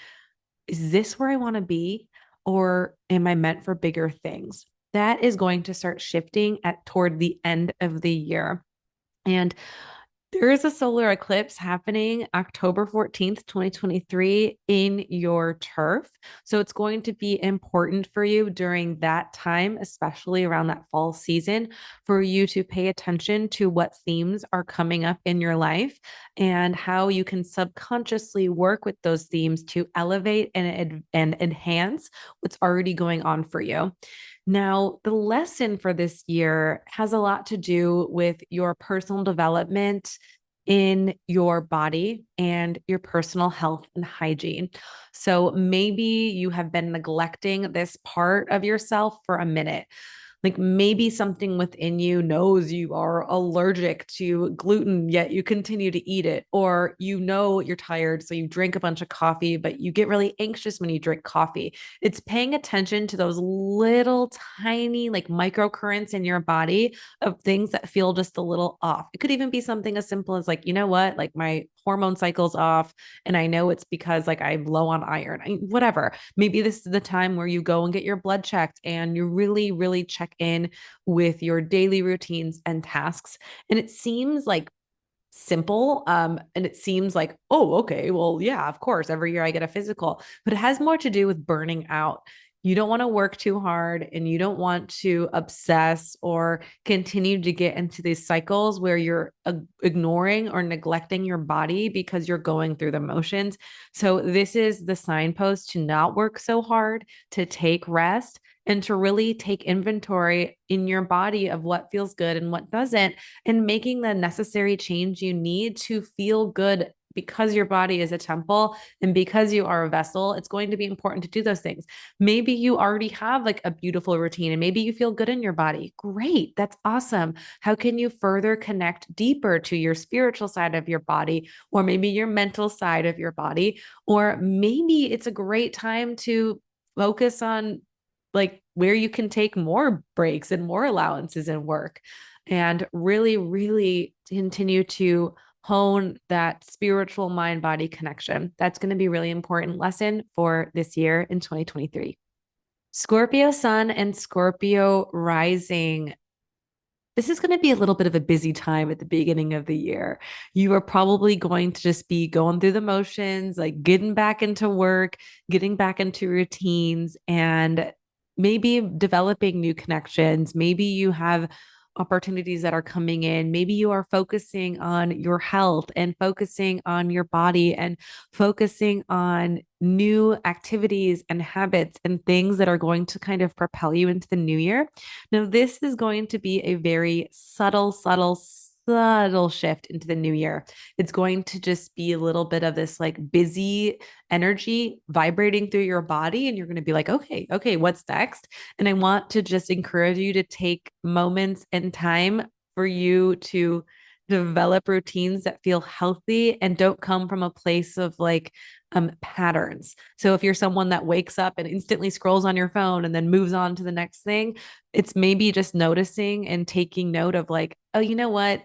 is this where I want to be? Or am I meant for bigger things? That is going to start shifting at toward the end of the year. And there is a solar eclipse happening October 14th, 2023 in your turf. So it's going to be important for you during that time, especially around that fall season, for you to pay attention to what themes are coming up in your life and how you can subconsciously work with those themes to elevate and enhance what's already going on for you. Now, the lesson for this year has a lot to do with your personal development in your body and your personal health and hygiene. So maybe you have been neglecting this part of yourself for a minute. Like maybe something within you knows you are allergic to gluten, yet you continue to eat it. Or you're tired, so you drink a bunch of coffee, but you get really anxious when you drink coffee. It's paying attention to those little tiny, like microcurrents in your body of things that feel just a little off. It could even be something as simple as like, you know what? Like my hormone cycle's off and I know it's because like I'm low on iron, whatever. Maybe this is the time where you go and get your blood checked and you really, really check in with your daily routines and tasks. And it seems like simple. And it seems like, oh, okay, well, yeah, of course, every year I get a physical, but it has more to do with burning out. You don't want to work too hard and you don't want to obsess or continue to get into these cycles where you're ignoring or neglecting your body because you're going through the motions. So, this is the signpost to not work so hard, to take rest, and to really take inventory in your body of what feels good and what doesn't, and making the necessary change you need to feel good because your body is a temple and because you are a vessel. It's going to be important to do those things. Maybe you already have like a beautiful routine and maybe you feel good in your body. Great. That's awesome. How can you further connect deeper to your spiritual side of your body, or maybe your mental side of your body? Or maybe it's a great time to focus on like where you can take more breaks and more allowances in work and really, really continue to hone that spiritual mind body connection. That's going to be a really important lesson for this year in 2023. Scorpio sun and Scorpio rising. This is going to be a little bit of a busy time at the beginning of the year. You are probably going to just be going through the motions, like getting back into work, getting back into routines, and maybe developing new connections. Maybe you have opportunities that are coming in. Maybe you are focusing on your health and focusing on your body and focusing on new activities and habits and things that are going to kind of propel you into the new year. Now, this is going to be a very subtle shift into the new year. It's going to just be a little bit of this like busy energy vibrating through your body. And you're going to be like, okay, what's next? And I want to just encourage you to take moments and time for you to develop routines that feel healthy and don't come from a place of like patterns. So if you're someone that wakes up and instantly scrolls on your phone and then moves on to the next thing, it's maybe just noticing and taking note of like, oh, you know what?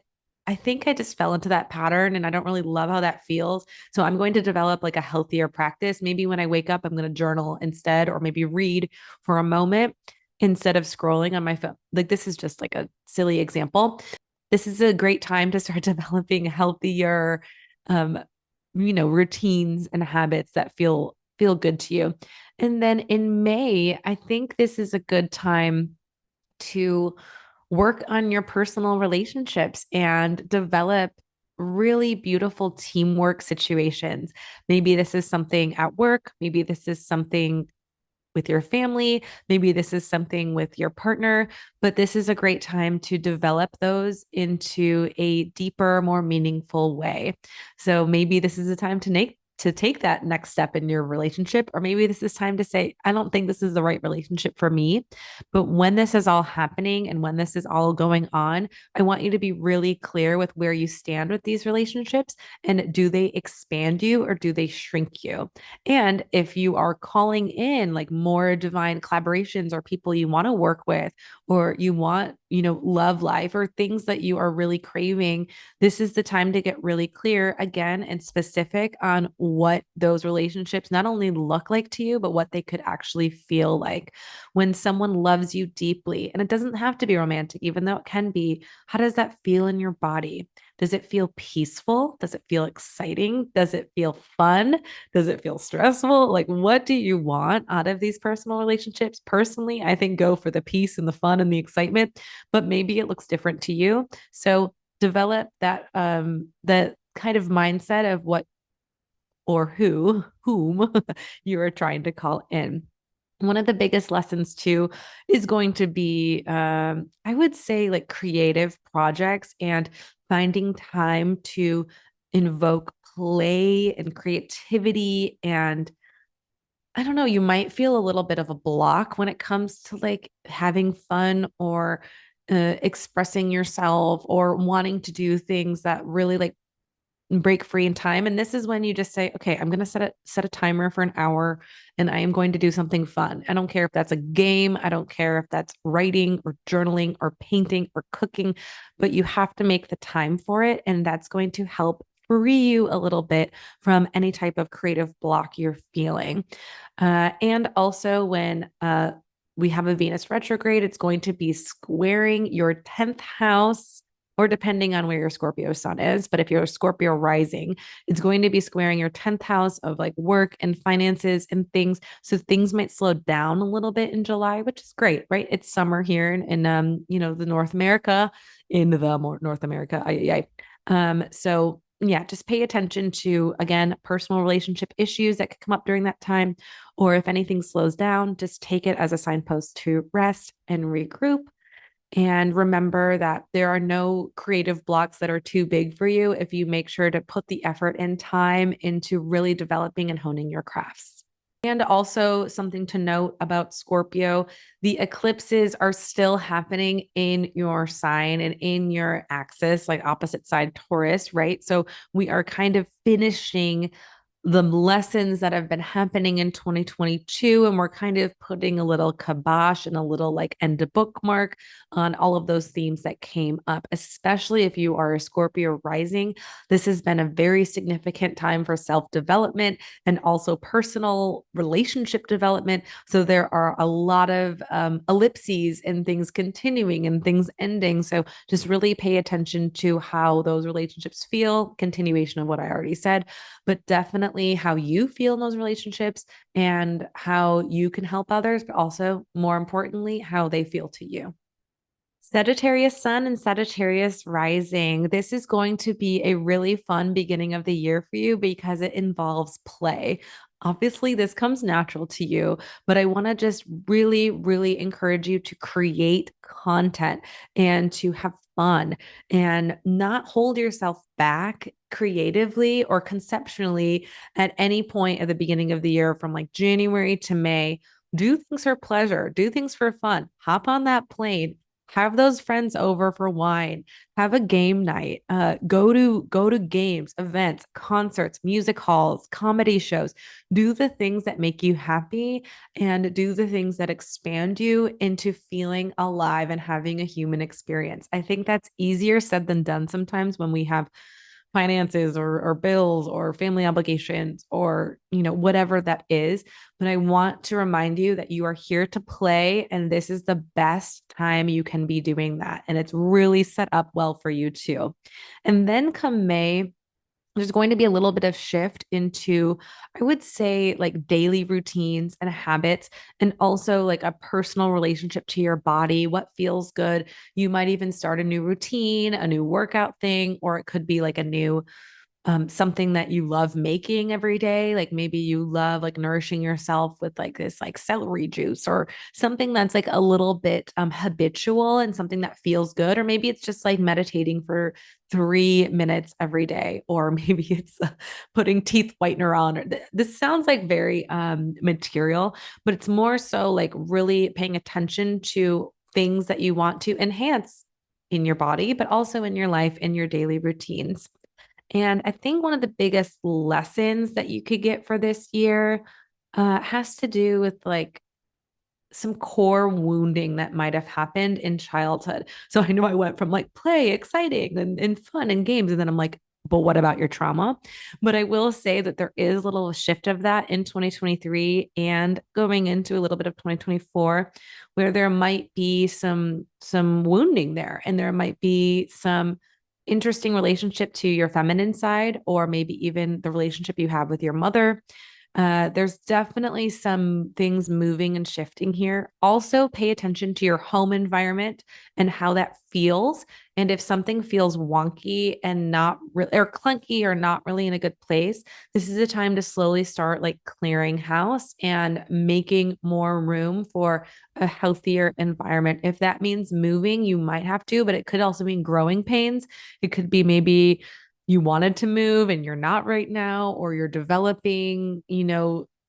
I think I just fell into that pattern and I don't really love how that feels. So I'm going to develop like a healthier practice. Maybe when I wake up, I'm going to journal instead, or maybe read for a moment instead of scrolling on my phone. Like this is just like a silly example. This is a great time to start developing healthier, um, routines and habits that feel good to you. And then in May, I think this is a good time to work on your personal relationships and develop really beautiful teamwork situations. Maybe this is something at work, maybe this is something with your family, maybe this is something with your partner, but this is a great time to develop those into a deeper, more meaningful way. So maybe this is a time to take that next step in your relationship, or maybe this is time to say, I don't think this is the right relationship for me. But when this is all happening and when this is all going on, I want you to be really clear with where you stand with these relationships, and do they expand you or do they shrink you? And if you are calling in like more divine collaborations or people you want to work with, or you want, love life or things that you are really craving, this is the time to get really clear again and specific on what those relationships not only look like to you, but what they could actually feel like. When someone loves you deeply, and it doesn't have to be romantic, even though it can be, how does that feel in your body? Does it feel peaceful? Does it feel exciting? Does it feel fun? Does it feel stressful? Like, what do you want out of these personal relationships? Personally, I think go for the peace and the fun and the excitement, but maybe it looks different to you. So develop that kind of mindset of what or whom you are trying to call in. One of the biggest lessons too is going to be I would say like creative projects and finding time to invoke play and creativity. And I don't know, you might feel a little bit of a block when it comes to like having fun or expressing yourself or wanting to do things that really like break free in time. And this is when you just say, okay, I'm going to set a timer for an hour and I am going to do something fun. I don't care if that's a game. I don't care if that's writing or journaling or painting or cooking, but you have to make the time for it. And that's going to help free you a little bit from any type of creative block you're feeling. And also, when we have a Venus retrograde, it's going to be squaring your 10th house, or depending on where your Scorpio sun is. But if you're a Scorpio rising, it's going to be squaring your 10th house of like work and finances and things. So things might slow down a little bit in July, which is great, right? It's summer here in the North America, in the more North America. So yeah, just pay attention to, again, personal relationship issues that could come up during that time. Or if anything slows down, just take it as a signpost to rest and regroup. And remember that there are no creative blocks that are too big for you if you make sure to put the effort and time into really developing and honing your crafts. And also, something to note about Scorpio, the eclipses are still happening in your sign and in your axis, like opposite side Taurus, right? So we are kind of finishing the lessons that have been happening in 2022, and we're kind of putting a little kibosh and a little like end a bookmark on all of those themes that came up, especially if you are a Scorpio rising. This has been a very significant time for self-development and also personal relationship development. So there are a lot of ellipses and things continuing and things ending. So just really pay attention to how those relationships feel, continuation of what I already said, but definitely how you feel in those relationships and how you can help others, but also more importantly, how they feel to you. Sagittarius sun and Sagittarius rising. This is going to be a really fun beginning of the year for you because it involves play. Obviously, this comes natural to you, but I want to just really, really encourage you to create content and to have fun and not hold yourself back creatively or conceptually at any point at the beginning of the year from like January to May. Do things for pleasure, do things for fun, hop on that plane, have those friends over for wine, have a game night, go to games, events, concerts, music halls, comedy shows. Do the things that make you happy and do the things that expand you into feeling alive and having a human experience. I think that's easier said than done sometimes when we have finances or bills or family obligations or whatever that is. But I want to remind you that you are here to play, and this is the best time you can be doing that, and it's really set up well for you too. And then come May, there's going to be a little bit of shift into, I would say, like daily routines and habits, and also like a personal relationship to your body, what feels good. You might even start a new routine, a new workout thing, or it could be like a new something that you love making every day. Like maybe you love like nourishing yourself with like this like celery juice or something that's like a little bit habitual and something that feels good. Or maybe it's just like meditating for 3 minutes every day. Or maybe it's putting teeth whitener on. Or this sounds like very material, but it's more so like really paying attention to things that you want to enhance in your body, but also in your life, in your daily routines. And I think one of the biggest lessons that you could get for this year has to do with like some core wounding that might have happened in childhood. So I know I went from like play, exciting, and fun and games. And then I'm like, but what about your trauma? But I will say that there is a little shift of that in 2023 and going into a little bit of 2024, where there might be some wounding there, and there might be some interesting relationship to your feminine side, or maybe even the relationship you have with your mother. There's definitely some things moving and shifting here. Also, pay attention to your home environment and how that feels. And if something feels wonky and not really or clunky or not really in a good place, this is a time to slowly start like clearing house and making more room for a healthier environment. If that means moving, you might have to, but it could also mean growing pains. It could be maybe you wanted to move and you're not right now, or you're developing,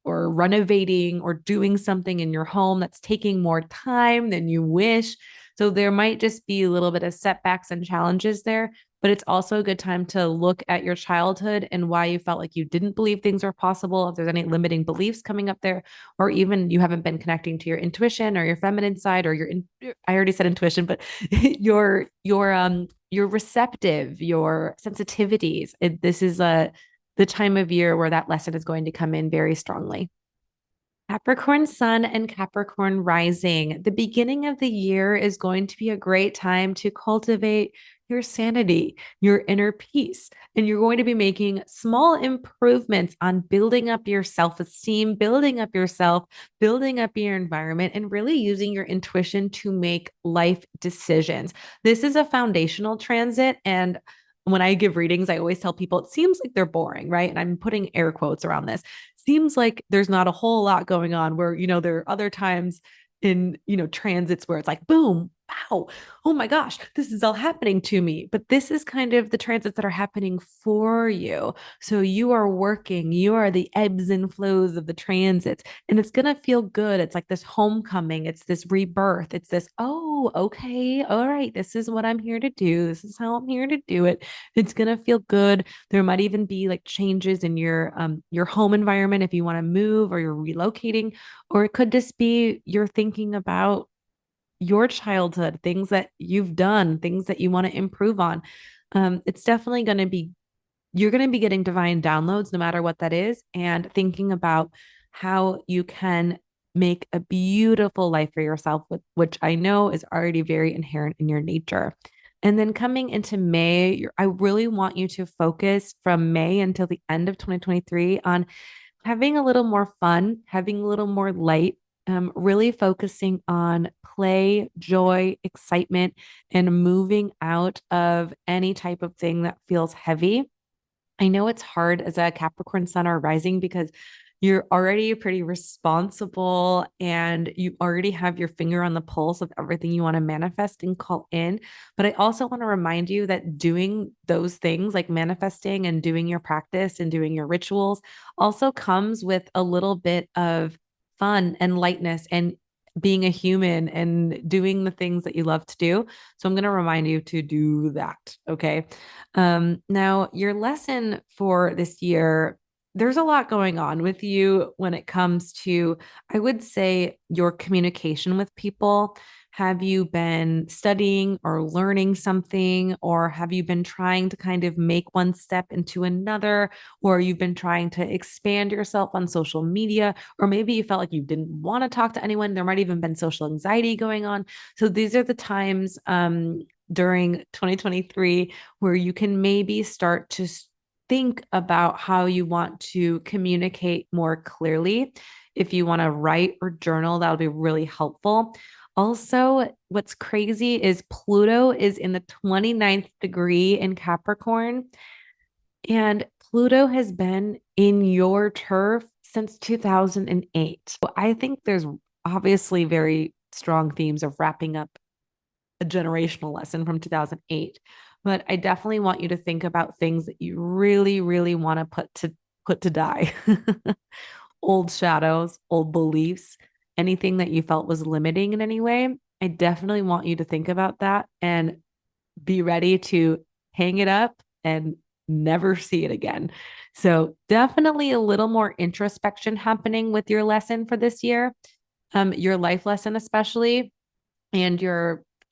or renovating or doing something in your home that's taking more time than you wish. So there might just be a little bit of setbacks and challenges there, but it's also a good time to look at your childhood and why you felt like you didn't believe things were possible. If there's any limiting beliefs coming up there, or even you haven't been connecting to your intuition or your feminine side, or I already said intuition, but your your receptive, your sensitivities. This is the time of year where that lesson is going to come in very strongly. Capricorn sun and Capricorn rising. The beginning of the year is going to be a great time to cultivate your sanity, your inner peace, and you're going to be making small improvements on building up your self esteem, building up yourself, building up your environment, and really using your intuition to make life decisions. This is a foundational transit. And when I give readings, I always tell people it seems like they're boring, right? And I'm putting air quotes around this. Seems like there's not a whole lot going on where, there are other times in, transits where it's like, boom, wow, oh my gosh, this is all happening to me. But this is kind of the transits that are happening for you. So you are working, you are the ebbs and flows of the transits, and it's going to feel good. It's like this homecoming, it's this rebirth, it's this, oh, okay, all right, this is what I'm here to do. This is how I'm here to do it. It's going to feel good. There might even be like changes in your home environment if you want to move or you're relocating, or it could just be you're thinking about your childhood, things that you've done, things that you want to improve on. It's definitely going to be, you're going to be getting divine downloads no matter what that is, and thinking about how you can make a beautiful life for yourself, which I know is already very inherent in your nature. And then coming into May, I really want you to focus from May until the end of 2023 on having a little more fun, having a little more light, really focusing on play, joy, excitement, and moving out of any type of thing that feels heavy. I know it's hard as a Capricorn sun or rising because you're already pretty responsible and you already have your finger on the pulse of everything you want to manifest and call in. But I also want to remind you that doing those things like manifesting and doing your practice and doing your rituals also comes with a little bit of fun and lightness and being a human and doing the things that you love to do. So I'm going to remind you to do that. Okay. Now, your lesson for this year, there's a lot going on with you when it comes to, I would say, your communication with people. Have you been studying or learning something, or have you been trying to kind of make one step into another, or you've been trying to expand yourself on social media, or maybe you felt like you didn't want to talk to anyone? There might even been social anxiety going on. So these are the times during 2023 where you can maybe start to think about how you want to communicate more clearly. If you want to write or journal, that'll be really helpful. Also, what's crazy is Pluto is in the 29th degree in Capricorn, and Pluto has been in your turf since 2008. So I think there's obviously very strong themes of wrapping up a generational lesson from 2008. But I definitely want you to think about things that you really, really want to put to die. Old shadows, old beliefs, anything that you felt was limiting in any way. I definitely want you to think about that and be ready to hang it up and never see it again. So definitely a little more introspection happening with your lesson for this year, your life lesson especially, and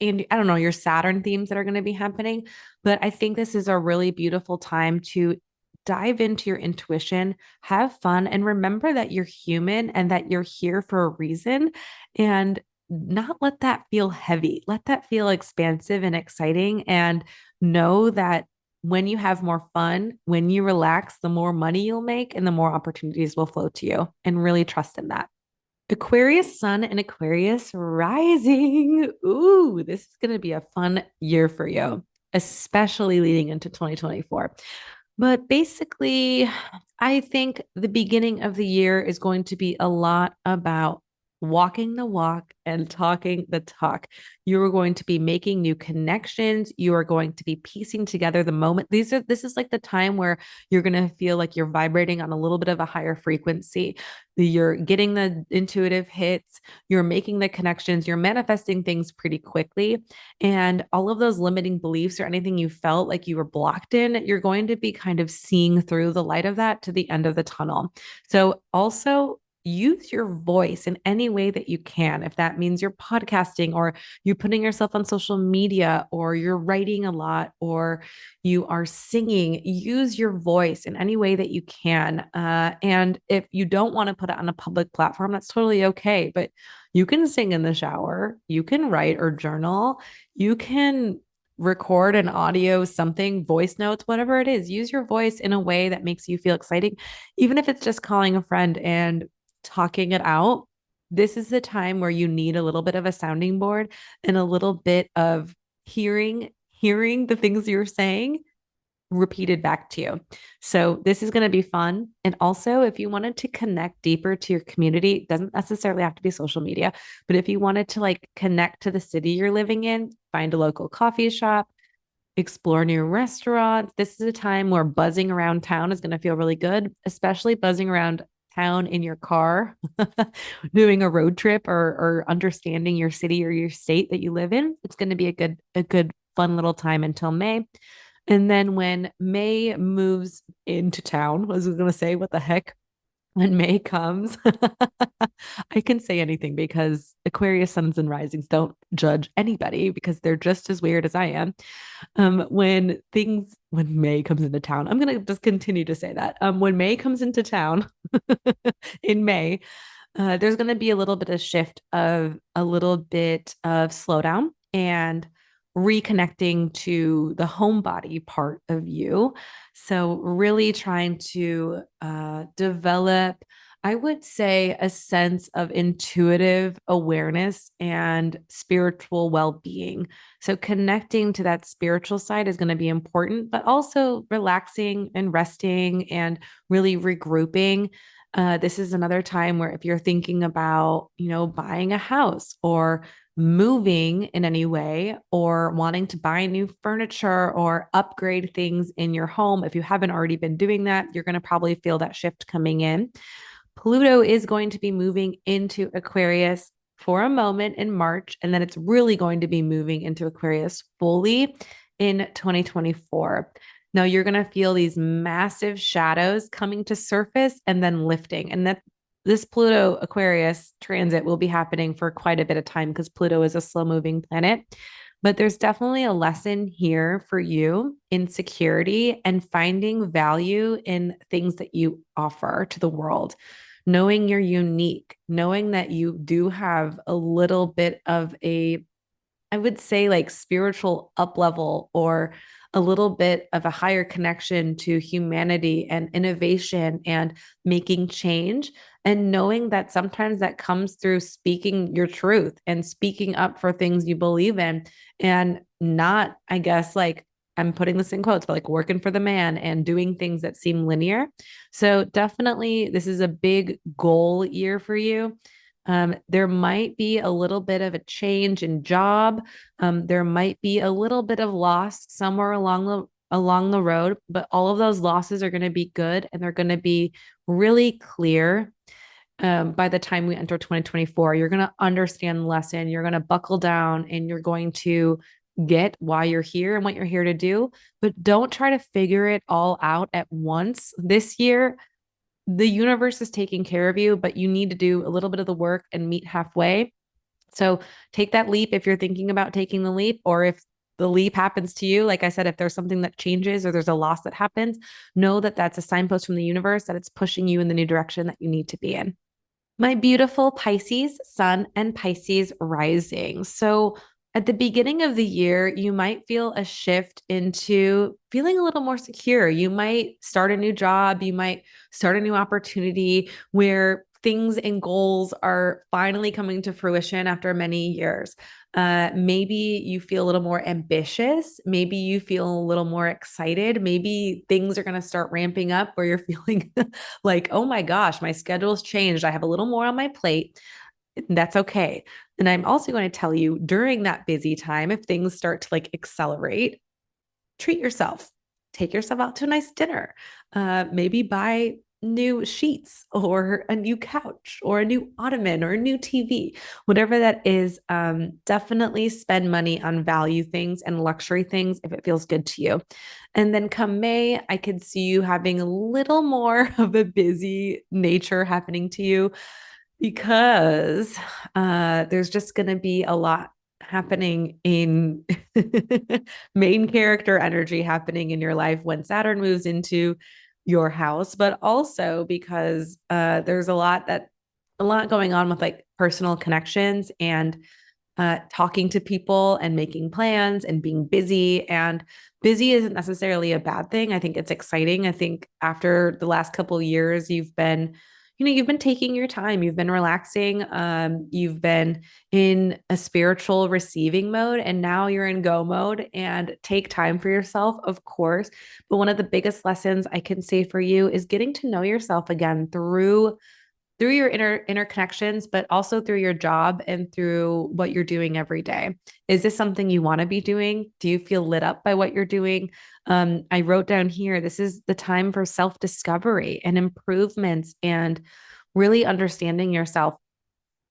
I don't know, your Saturn themes that are going to be happening. But I think this is a really beautiful time to dive into your intuition, have fun, and remember that you're human and that you're here for a reason, and not let that feel heavy. Let that feel expansive and exciting, and know that when you have more fun, when you relax, the more money you'll make and the more opportunities will flow to you, and really trust in that. Aquarius sun and Aquarius rising. Ooh, this is going to be a fun year for you, especially leading into 2024. But basically, I think the beginning of the year is going to be a lot about walking the walk and talking the talk. You are going to be making new connections. You are going to be piecing together the moment. This is like the time where you're going to feel like you're vibrating on a little bit of a higher frequency. You're getting the intuitive hits, you're making the connections, you're manifesting things pretty quickly. And all of those limiting beliefs or anything you felt like you were blocked in, you're going to be kind of seeing through the light of that to the end of the tunnel. So also, use your voice in any way that you can. If that means you're podcasting or you're putting yourself on social media or you're writing a lot or you are singing, use your voice in any way that you can. And if you don't want to put it on a public platform, that's totally okay. But you can sing in the shower, you can write or journal, you can record an audio, something, voice notes, whatever it is. Use your voice in a way that makes you feel exciting, even if it's just calling a friend and talking it out. This is the time where you need a little bit of a sounding board and a little bit of hearing the things you're saying repeated back to you. So this is going to be fun. And also, if you wanted to connect deeper to your community, it doesn't necessarily have to be social media, but if you wanted to like connect to the city you're living in, find a local coffee shop, explore new restaurants. This is a time where buzzing around town is going to feel really good, especially buzzing around town in your car, doing a road trip or understanding your city or your state that you live in. It's going to be a good, fun little time until May. And then when May moves into town, I was going to say, what the heck? When May comes, I can say anything because Aquarius suns and risings don't judge anybody because they're just as weird as I am. When May comes into town, I'm gonna just continue to say that. When May comes into town in May, there's going to be a little bit of shift of a little bit of slowdown and reconnecting to the homebody part of you. So, really trying to develop, I would say, a sense of intuitive awareness and spiritual well being. So, connecting to that spiritual side is going to be important, but also relaxing and resting and really regrouping. This is another time where if you're thinking about, buying a house or moving in any way or wanting to buy new furniture or upgrade things in your home, if you haven't already been doing that, you're going to probably feel that shift coming in. Pluto is going to be moving into Aquarius for a moment in March, and then it's really going to be moving into Aquarius fully in 2024. Now you're going to feel these massive shadows coming to surface and then lifting. And that this Pluto Aquarius transit will be happening for quite a bit of time because Pluto is a slow moving planet. But there's definitely a lesson here for you in security and finding value in things that you offer to the world. Knowing you're unique, knowing that you do have a little bit of I would say like spiritual up level or a little bit of a higher connection to humanity and innovation and making change. And knowing that sometimes that comes through speaking your truth and speaking up for things you believe in and not, I guess, like I'm putting this in quotes, but like working for the man and doing things that seem linear. So definitely this is a big goal year for you. There might be a little bit of a change in job. There might be a little bit of loss somewhere along the road, but all of those losses are going to be good and they're going to be really clear. By the time we enter 2024, you're going to understand the lesson. You're going to buckle down and you're going to get why you're here and what you're here to do. But don't try to figure it all out at once. This year, the universe is taking care of you, but you need to do a little bit of the work and meet halfway. So take that leap if you're thinking about taking the leap, or if the leap happens to you. Like I said, if there's something that changes or there's a loss that happens, know that that's a signpost from the universe that it's pushing you in the new direction that you need to be in. My beautiful Pisces sun and Pisces rising. So at the beginning of the year, you might feel a shift into feeling a little more secure. You might start a new job. You might start a new opportunity where things and goals are finally coming to fruition after many years. Maybe you feel a little more ambitious. Maybe you feel a little more excited. Maybe things are going to start ramping up where you're feeling like, oh my gosh, my schedule's changed. I have a little more on my plate. That's okay. And I'm also going to tell you during that busy time, if things start to like accelerate, treat yourself. Take yourself out to a nice dinner. Maybe buy new sheets or a new couch or a new ottoman or a new TV, whatever that is. Definitely spend money on value things and luxury things if it feels good to you. And then come May, I could see you having a little more of a busy nature happening to you because there's just going to be a lot happening in main character energy happening in your life when Saturn moves into your house, but also because there's a lot going on with like personal connections and talking to people and making plans and being busy. And busy isn't necessarily a bad thing. I think it's exciting. I think after the last couple of years, you've been taking your time, you've been relaxing, you've been in a spiritual receiving mode, and now you're in go mode. And take time for yourself, of course. But one of the biggest lessons I can say for you is getting to know yourself again through your interconnections, but also through your job and through what you're doing every day. Is this something you want to be doing? Do you feel lit up by what you're doing? I wrote down here, this is the time for self-discovery and improvements and really understanding yourself.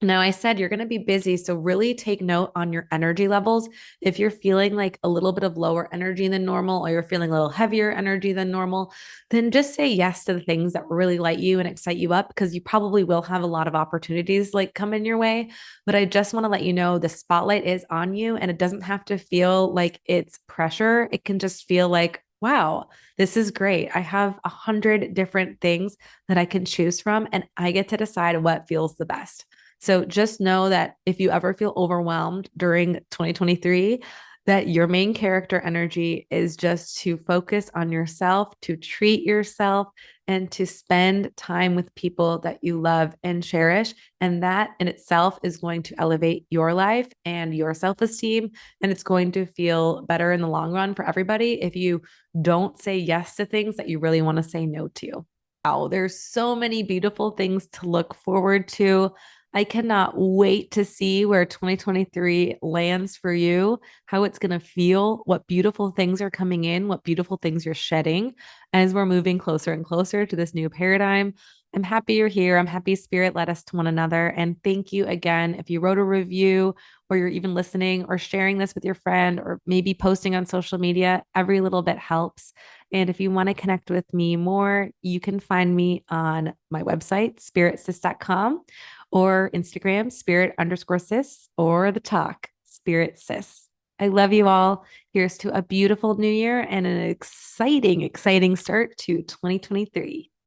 Now, I said you're going to be busy, so really take note on your energy levels. If you're feeling like a little bit of lower energy than normal, or you're feeling a little heavier energy than normal, then just say yes to the things that really light you and excite you up, because you probably will have a lot of opportunities like come in your way. But I just want to let you know the spotlight is on you, and it doesn't have to feel like it's pressure. It can just feel like, wow, this is great. I have 100 different things that I can choose from, and I get to decide what feels the best. So just know that if you ever feel overwhelmed during 2023, that your main character energy is just to focus on yourself, to treat yourself, and to spend time with people that you love and cherish. And that in itself is going to elevate your life and your self-esteem. And it's going to feel better in the long run for everybody if you don't say yes to things that you really want to say no to. Wow, there's so many beautiful things to look forward to. I cannot wait to see where 2023 lands for you, how it's going to feel, what beautiful things are coming in, what beautiful things you're shedding as we're moving closer and closer to this new paradigm. I'm happy you're here. I'm happy Spirit led us to one another. And thank you again. If you wrote a review or you're even listening or sharing this with your friend or maybe posting on social media, every little bit helps. And if you want to connect with me more, you can find me on my website, spiritsis.com, or Instagram, spirit_sis, or the talk, spirit sis. I love you all. Here's to a beautiful new year and an exciting, exciting start to 2023.